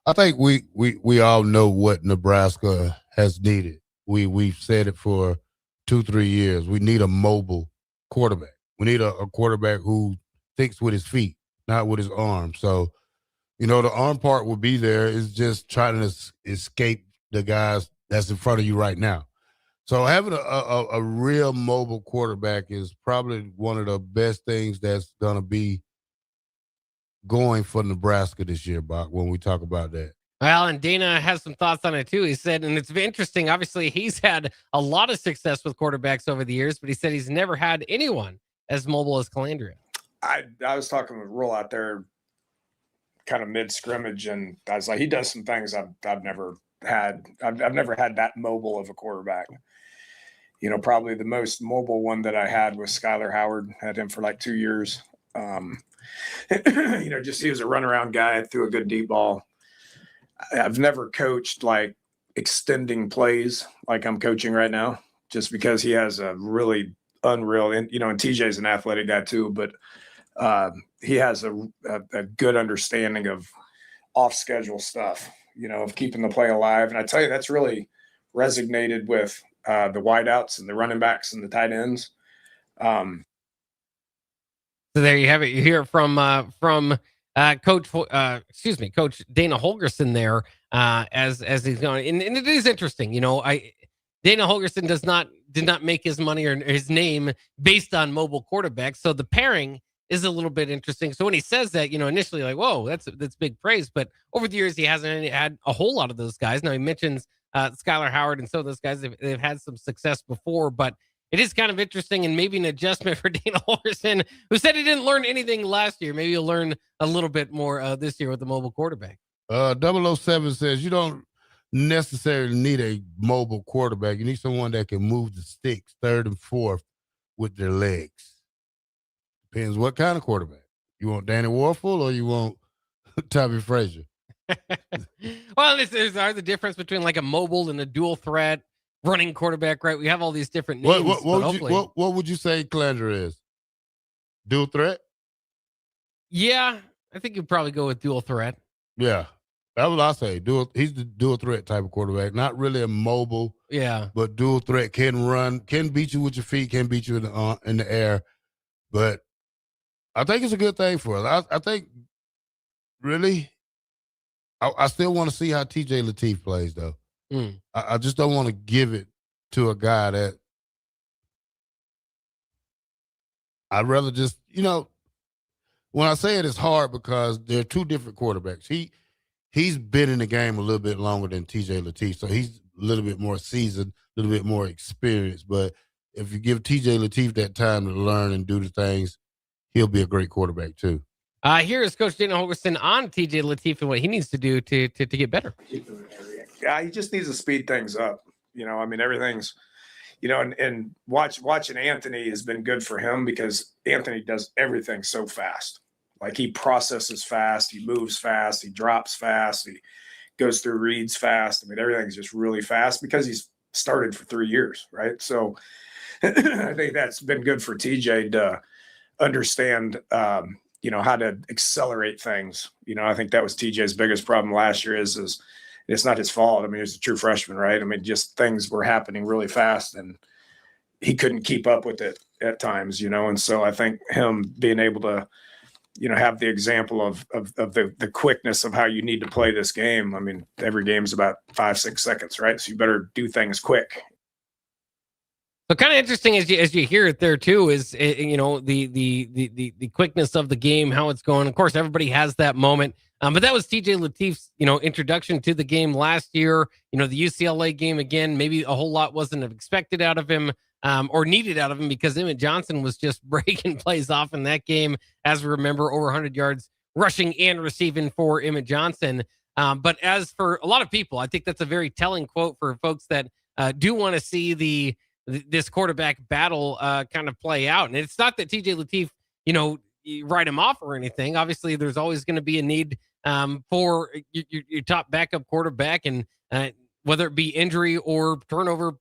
I think we all know what Nebraska has needed. We've said it for 2-3 years. We need a mobile quarterback. We need a quarterback who thinks with his feet, not with his arms. So, the arm part will be there. It's just trying to escape the guys that's in front of you right now. So having a real mobile quarterback is probably one of the best things that's going to be going for Nebraska this year, Bock, when we talk about that.
Well, and Dana has some thoughts on it too. He said, and it's interesting, obviously he's had a lot of success with quarterbacks over the years, but he said he's never had anyone as mobile as Calandria.
I was talking with Roll out there kind of mid-scrimmage, and I was like, he does some things I've never had. I've never had that mobile of a quarterback. Probably the most mobile one that I had was Skylar Howard. Had him for like 2 years. Just he was a runaround guy, threw a good deep ball. I've never coached like extending plays like I'm coaching right now, just because he has a really unreal, and TJ's an athletic guy too, but he has a good understanding of off schedule stuff, of keeping the play alive. And I tell you, that's really resonated with the wideouts and the running backs and the tight ends.
So there you have it. You hear from Coach Dana Holgorsen there as he's going, and it is interesting. Dana Holgorsen did not make his money or his name based on mobile quarterbacks, so the pairing is a little bit interesting. So when he says that, initially like, whoa, that's big praise, but over the years he hasn't had a whole lot of those guys. Now he mentions Skylar Howard and some of those guys, they've had some success before, but it is kind of interesting and maybe an adjustment for Dana Holgorsen, who said he didn't learn anything last year. Maybe he'll learn a little bit more this year with the mobile quarterback.
007 says you don't necessarily need a mobile quarterback. You need someone that can move the sticks third and fourth with their legs. Depends what kind of quarterback. You want Danny Warfel or you want Tommy Frazier?
Well, there's the difference between like a mobile and a dual threat running quarterback, right? We have all these different names.
What would you say Calandria is? Dual threat?
Yeah, I think you'd probably go with dual threat.
Yeah, that's what I say. He's the dual threat type of quarterback. Not really a mobile.
Yeah,
but dual threat, can run, can beat you with your feet, can beat you in the air. But I think it's a good thing for us. I think really. I still want to see how TJ Lateef plays, though. I just don't want to give it to a guy that I'd rather just, when I say it, it's hard because they're two different quarterbacks. he's been in the game a little bit longer than TJ Lateef, so he's a little bit more seasoned, a little bit more experienced. But if you give TJ Lateef that time to learn and do the things, he'll be a great quarterback too.
Here is Coach Dana Holgerson on TJ Lateef and what he needs to do to get better.
Yeah, he just needs to speed things up. I mean, everything's, and watching Anthony has been good for him because Anthony does everything so fast. Like he processes fast, he moves fast, he drops fast, he goes through reads fast. I mean, everything's just really fast because he's started for 3 years, right? So I think that's been good for TJ to understand, how to accelerate things. I think that was TJ's biggest problem last year is it's not his fault. I mean, he's a true freshman, right? I mean, just things were happening really fast and he couldn't keep up with it at times, and so I think him being able to, have the example of the quickness of how you need to play this game. I mean, every game's about 5-6 seconds, right? So you better do things quick.
So kind of interesting as you hear it there too is the quickness of the game, how it's going. Of course, everybody has that moment, but that was TJ Lateef's introduction to the game last year. The UCLA game again, maybe a whole lot wasn't expected out of him. Or needed out of him because Emmett Johnson was just breaking plays off in that game. As we remember, over 100 yards rushing and receiving for Emmett Johnson. But as for a lot of people, I think that's a very telling quote for folks that do want to see this quarterback battle kind of play out. And it's not that TJ Lateef, you write him off or anything. Obviously, there's always going to be a need for your top backup quarterback, and whether it be injury or turnovers,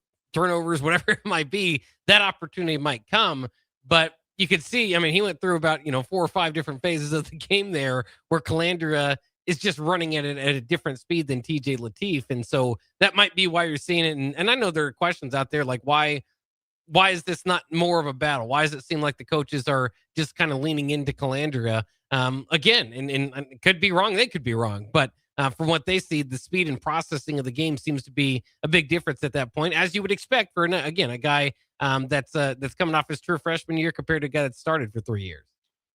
whatever it might be, that opportunity might come. But you could see, I mean, he went through about 4 or 5 different phases of the game there where Calandra is just running at a different speed than TJ Lateef. And so that might be why you're seeing it. And I know there are questions out there like, why is this not more of a battle? Why does it seem like the coaches are just kind of leaning into Calandra again? And it could be wrong. They could be wrong. But from what they see, the speed and processing of the game seems to be a big difference at that point, as you would expect for, a guy that's coming off his true freshman year compared to a guy that started for 3 years.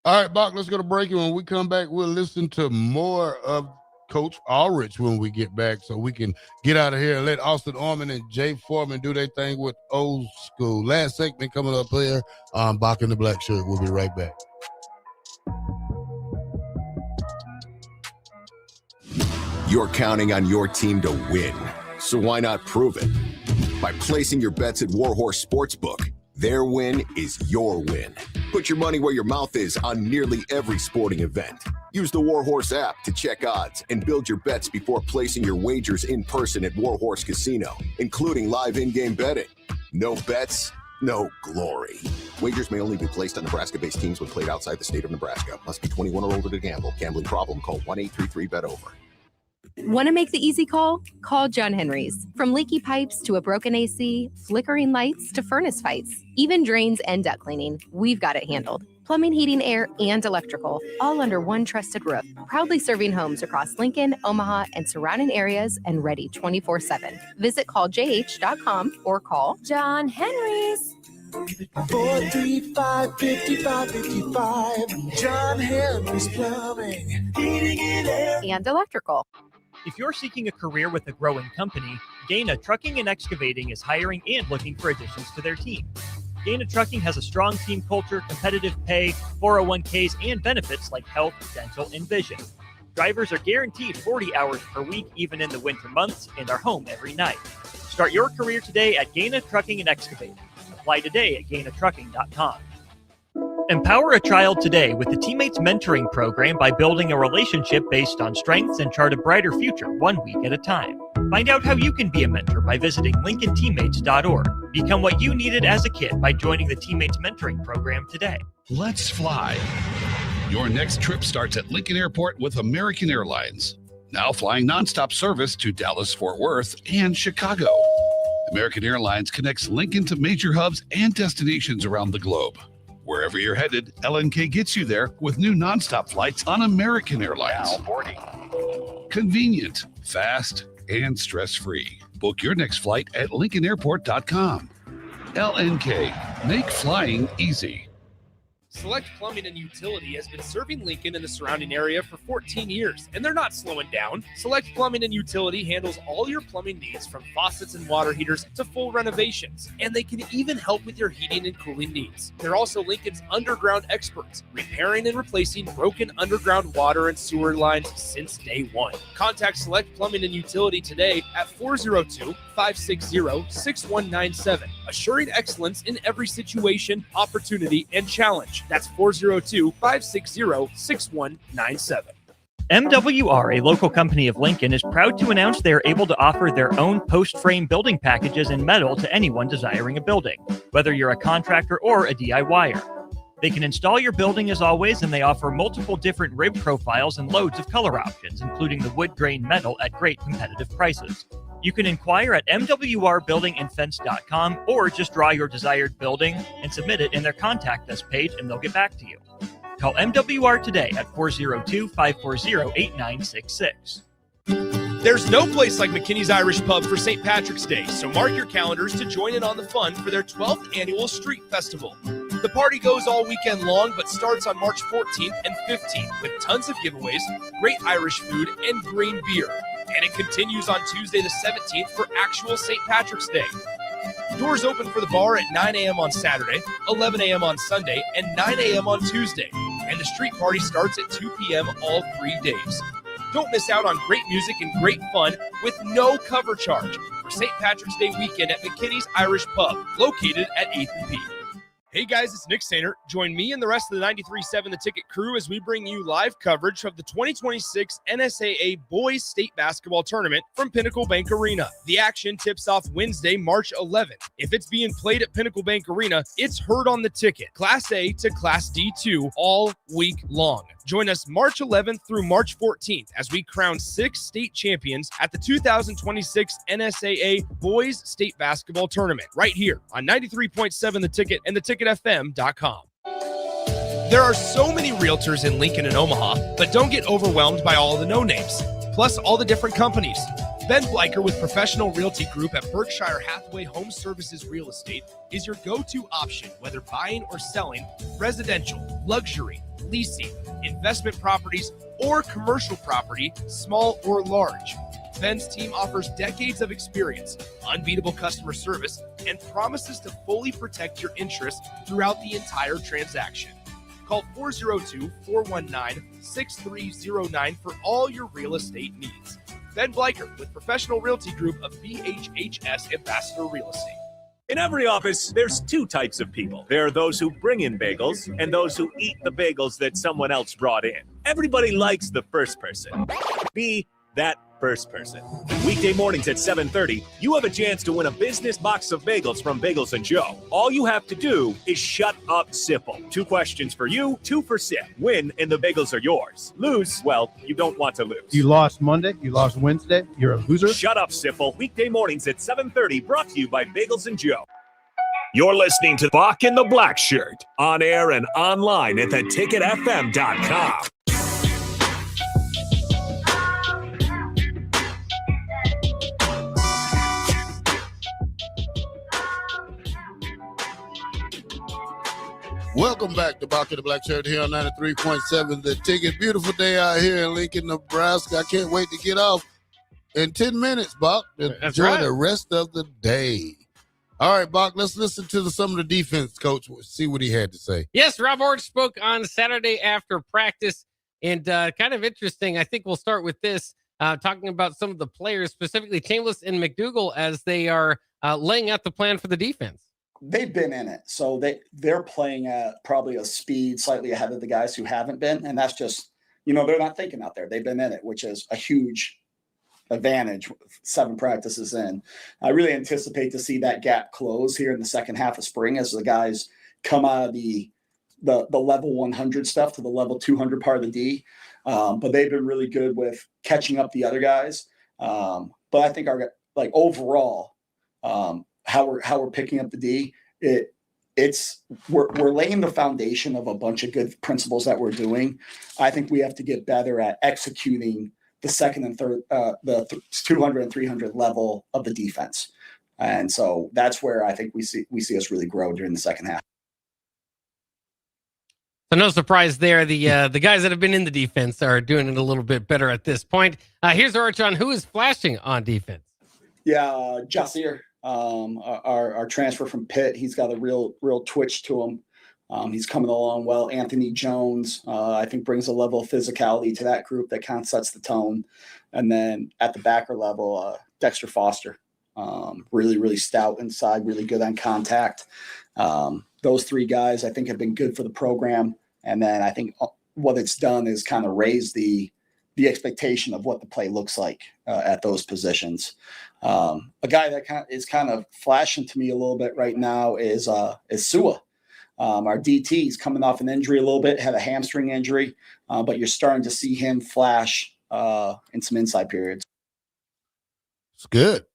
All right, Bock, let's go to break. And when we come back, we'll listen to more of Coach Ulrich when we get back so we can get out of here and let Austin Orman and Jay Foreman do their thing with Old School. Last segment coming up here on Bock the Blackshirt. We'll be right back.
You're counting on your team to win, so why not prove it? By placing your bets at Warhorse Sportsbook. Their win is your win. Put your money where your mouth is on nearly every sporting event. Use the Warhorse app to check odds and build your bets before placing your wagers in person at Warhorse Casino, including live in-game betting. No bets, no glory. Wagers may only be placed on Nebraska-based teams when played outside the state of Nebraska. Must be 21 or older to gamble. Gambling problem? Call 1-833-BET-OVER.
Want to make the easy call? Call John Henry's. From leaky pipes to a broken AC, flickering lights to furnace fights, even drains and duct cleaning, we've got it handled. Plumbing, heating, air, and electrical, all under one trusted roof. Proudly serving homes across Lincoln, Omaha, and surrounding areas, and ready 24/7. Visit calljh.com or call John Henry's.
435-5555. John Henry's Plumbing, Heating
and Electrical.
If you're seeking a career with a growing company, Gaina Trucking and Excavating is hiring and looking for additions to their team. Gaina Trucking has a strong team culture, competitive pay, 401ks, and benefits like health, dental, and vision. Drivers are guaranteed 40 hours per week, even in the winter months, and are home every night. Start your career today at Gaina Trucking and Excavating. Apply today at gainatrucking.com. Empower a child today with the Teammates Mentoring Program by building a relationship based on strengths and chart a brighter future 1 week at a time. Find out how you can be a mentor by visiting lincolnteammates.org. Become what you needed as a kid by joining the Teammates Mentoring Program today.
Let's fly. Your next trip starts at Lincoln Airport with American Airlines. Now flying nonstop service to Dallas, Fort Worth, and Chicago. American Airlines connects Lincoln to major hubs and destinations around the globe. Wherever you're headed, LNK gets you there with new nonstop flights on American Airlines.
Now boarding.
Convenient, fast, and stress-free. Book your next flight at LincolnAirport.com. LNK, make flying easy.
Select Plumbing and Utility has been serving Lincoln and the surrounding area for 14 years, and they're not slowing down. Select Plumbing and Utility handles all your plumbing needs from faucets and water heaters to full renovations, and they can even help with your heating and cooling needs. They're also Lincoln's underground experts, repairing and replacing broken underground water and sewer lines since day one. Contact Select Plumbing and Utility today at 402-560-6197, assuring excellence in every situation, opportunity, and challenge. That's 402-560-6197.
MWR, a local company of Lincoln, is proud to announce they are able to offer their own post-frame building packages in metal to anyone desiring a building, whether you're a contractor or a DIYer. They can install your building as always, and they offer multiple different rib profiles and loads of color options, including the wood grain metal at great competitive prices. You can inquire at mwrbuildingandfence.com or just draw your desired building and submit it in their contact us page, and they'll get back to you. Call MWR today at 402-540-8966.
There's no place like McKinney's Irish Pub for St. Patrick's Day, so mark your calendars to join in on the fun for their 12th annual Street Festival. The party goes all weekend long, but starts on March 14th and 15th with tons of giveaways, great Irish food, and green beer. And it continues on Tuesday the 17th for actual St. Patrick's Day. Doors open for the bar at 9 a.m. on Saturday, 11 a.m. on Sunday, and 9 a.m. on Tuesday. And the street party starts at 2 p.m. all 3 days. Don't miss out on great music and great fun with no cover charge for St. Patrick's Day weekend at McKinney's Irish Pub, located at 8th and P. Hey guys, it's Nick Sainer. Join me and the rest of the 93.7 The Ticket crew as we bring you live coverage of the 2026 NSAA Boys State Basketball Tournament from Pinnacle Bank Arena. The action tips off Wednesday, March 11th. If it's being played at Pinnacle Bank Arena, it's heard on The Ticket, Class A to Class D2 all week long. Join us March 11th through March 14th as we crown 6 state champions at the 2026 NSAA Boys State Basketball Tournament right here on 93.7 The Ticket and theticketfm.com. There are so many realtors in Lincoln and Omaha, but don't get overwhelmed by all the no-names, plus all the different companies. Ben Bleicher with Professional Realty Group at Berkshire Hathaway Home Services Real Estate is your go-to option, whether buying or selling residential, luxury, leasing, investment properties, or commercial property, small or large. Ben's team offers decades of experience, unbeatable customer service, and promises to fully protect your interests throughout the entire transaction. Call 402-419-6309 for all your real estate needs. Ben Bleicher with Professional Realty Group of BHHS Ambassador Real Estate.
In every office, there's 2 types of people. There are those who bring in bagels and those who eat the bagels that someone else brought in. Everybody likes the first person. Be that first person. Weekday mornings at 7:30, you have a chance to win a business box of bagels from Bagels & Joe. All you have to do is shut up, Sipple. 2 questions for you, 2 for Sip. Win, and the bagels are yours. Lose, well, you don't want to lose.
You lost Monday, you lost Wednesday, you're a loser.
Shut up, Sipple. Weekday mornings at 7:30, brought to you by Bagels & Joe. You're listening to Bock the Blackshirt, on air and online at theticketfm.com.
Welcome back to Bock The Blackshirt here on 93.7 The Ticket. Beautiful day out here in Lincoln, Nebraska. I can't wait to get off in 10 minutes, Bock. Enjoy the rest of the day. All right, Bock, let's listen to some of the defense coach, see what he had to say.
Yes, Rob Orange spoke on Saturday after practice, and kind of interesting. I think we'll start with this, talking about some of the players, specifically Chambliss and McDougal, as they are laying out the plan for the defense.
They've been in it, so they're playing at probably a speed slightly ahead of the guys who haven't been, and that's just, they're not thinking out there. They've been in it, which is a huge advantage 7 practices in. I really anticipate to see that gap close here in the second half of spring as the guys come out of the level 100 stuff to the level 200 part of the D. But they've been really good with catching up the other guys. But I think overall, how we're picking up the D, we're laying the foundation of a bunch of good principles that we're doing. I think we have to get better at executing the second and third, the 200 and 300 level of the defense. And so that's where I think we see us really grow during the second half.
So no surprise there. The guys that have been in the defense are doing it a little bit better at this point. Here's Arch on who is flashing on defense.
Yeah, Jasir, our transfer from Pitt. He's got a real twitch to him. He's coming along well. Anthony Jones, I think, brings a level of physicality to that group that kind of sets the tone. And then at the backer level, Dexter Foster, really stout inside, really good on contact. Those three guys, I think, have been good for the program. And then I think what it's done is kind of raise the expectation of what the play looks like at those positions. A guy that is kind of flashing to me a little bit right now is Sua. Our DT is coming off an injury a little bit, had a hamstring injury, but you're starting to see him flash in some inside periods.
It's good.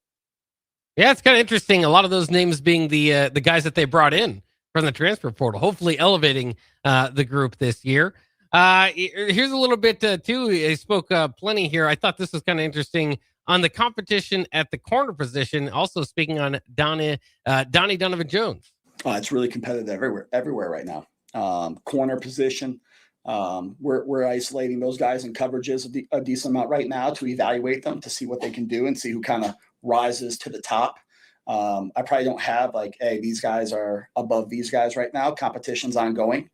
Yeah, it's kind of interesting. A lot of those names being the guys that they brought in from the transfer portal, hopefully elevating the group this year. Here's a little bit too. I spoke plenty here. I thought this was kind of interesting on the competition at the corner position. Also speaking on Donnie Donovan-Jones.
Oh, it's really competitive everywhere right now. Corner position. We're isolating those guys in coverages a decent amount right now to evaluate them, to see what they can do and see who kind of rises to the top. I probably don't have like, hey, these guys are above these guys right now. Competition's ongoing.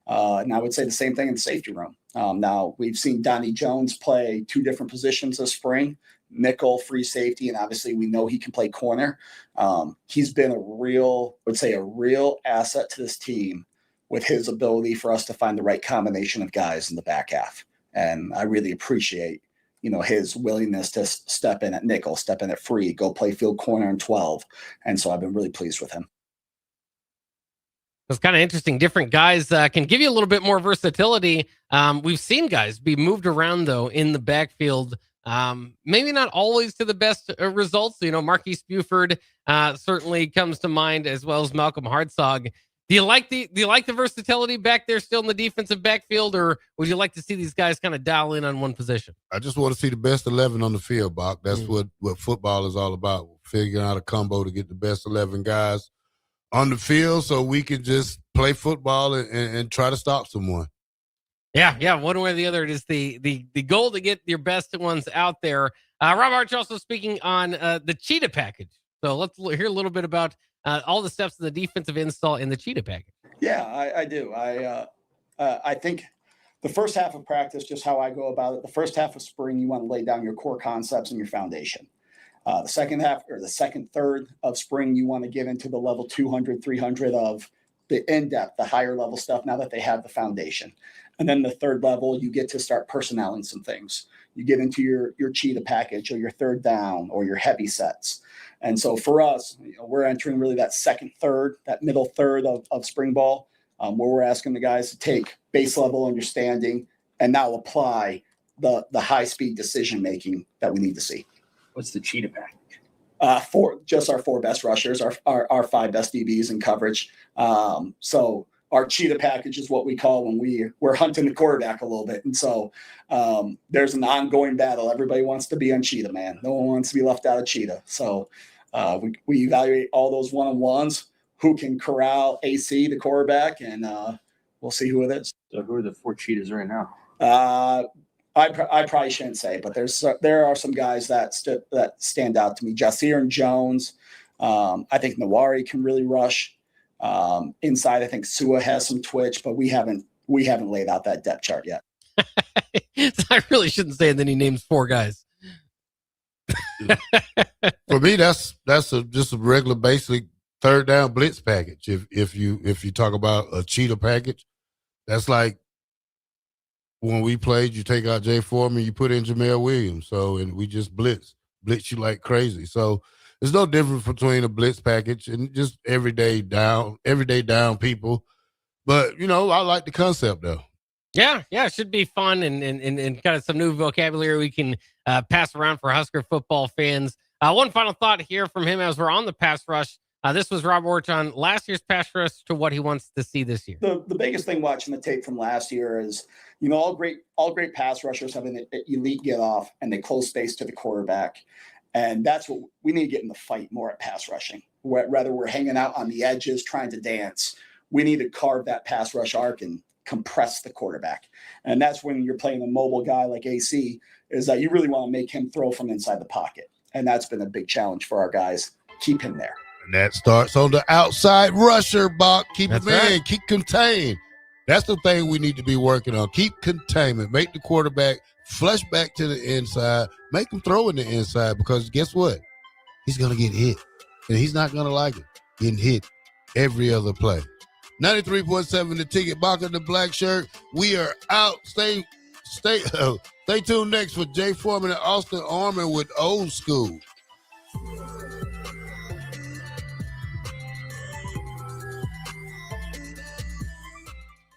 And I would say the same thing in the safety room. Now we've seen Donnie Jones play two different positions this spring, nickel, free safety, and obviously we know he can play corner. He's been a real asset to this team with his ability for us to find the right combination of guys in the back half. And I really appreciate, his willingness to step in at nickel, step in at free, go play field corner in 12. And so I've been really pleased with him.
It's kind of interesting. Different guys can give you a little bit more versatility. We've seen guys be moved around, though, in the backfield. Maybe not always to the best results. Marquise Buford certainly comes to mind, as well as Malcolm Hartzog. Do you like the versatility back there still in the defensive backfield, or would you like to see these guys kind of dial in on one position?
I just want to see the best 11 on the field, Bock. That's what football is all about. Figuring out a combo to get the best 11 guys on the field so we can just play football and try to stop someone.
Yeah, one way or the other, it is the goal to get your best ones out there. Rob Arch also speaking on the Cheetah package. So let's hear a little bit about all the steps of the defensive install in the Cheetah package.
Yeah, I do. I think the first half of practice, just how I go about it, the first half of spring, you want to lay down your core concepts and your foundation. The second half, or the second third of spring, you want to get into the level 200, 300 of the in-depth, the higher level stuff, now that they have the foundation. And then the third level, you get to start personnelling some things. You get into your Cheetah package or your third down or your heavy sets. And so for us, we're entering really that second third, that middle third of spring ball, where we're asking the guys to take base level understanding and now apply the high-speed decision-making that we need to see.
What's the Cheetah package?
Our four best rushers, our five best DBs in coverage. So our Cheetah package is what we call when we're hunting the quarterback a little bit. And so there's an ongoing battle. Everybody wants to be on Cheetah, man. No one wants to be left out of Cheetah. So we evaluate all those one-on-ones, who can corral AC, the quarterback, and we'll see who it is.
So who are the four Cheetahs right now?
I probably shouldn't say, but there are some guys that stand out to me. Jasir and Jones. I think Nawari can really rush. Inside, I think Sua has some twitch, but we haven't laid out that depth chart yet.
So I really shouldn't say. And then he names four guys.
For me, that's just a regular basic third down blitz package. If you talk about a Cheetah package, that's like when we played, you take out Jay Foreman, you put in Jamel Williams. And we just blitz you like crazy. So there's no difference between a blitz package and just everyday down people. But, I like the concept, though.
Yeah, it should be fun and kind of some new vocabulary we can pass around for Husker football fans. One final thought here from him as we're on the pass rush. This was Rob Orch on last year's pass rush to what he wants to see this year.
The biggest thing watching the tape from last year is, all great pass rushers have an elite get off and they close space to the quarterback. And that's what we need to get in the fight more at pass rushing. Rather we're hanging out on the edges trying to dance. We need to carve that pass rush arc and compress the quarterback. And that's when you're playing a mobile guy like AC, is that you really want to make him throw from inside the pocket. And that's been a big challenge for our guys. Keep him there.
And that starts on the outside rusher, Bock. Keep him in. Keep contained. That's the thing we need to be working on. Keep containment. Make the quarterback flush back to the inside. Make him throw in the inside, because guess what? He's going to get hit. And he's not going to like it. Getting hit every other play. 93.7 The Ticket, Bock The Blackshirt. We are out. Stay tuned next with Jay Foreman and Austin Arman with Old School.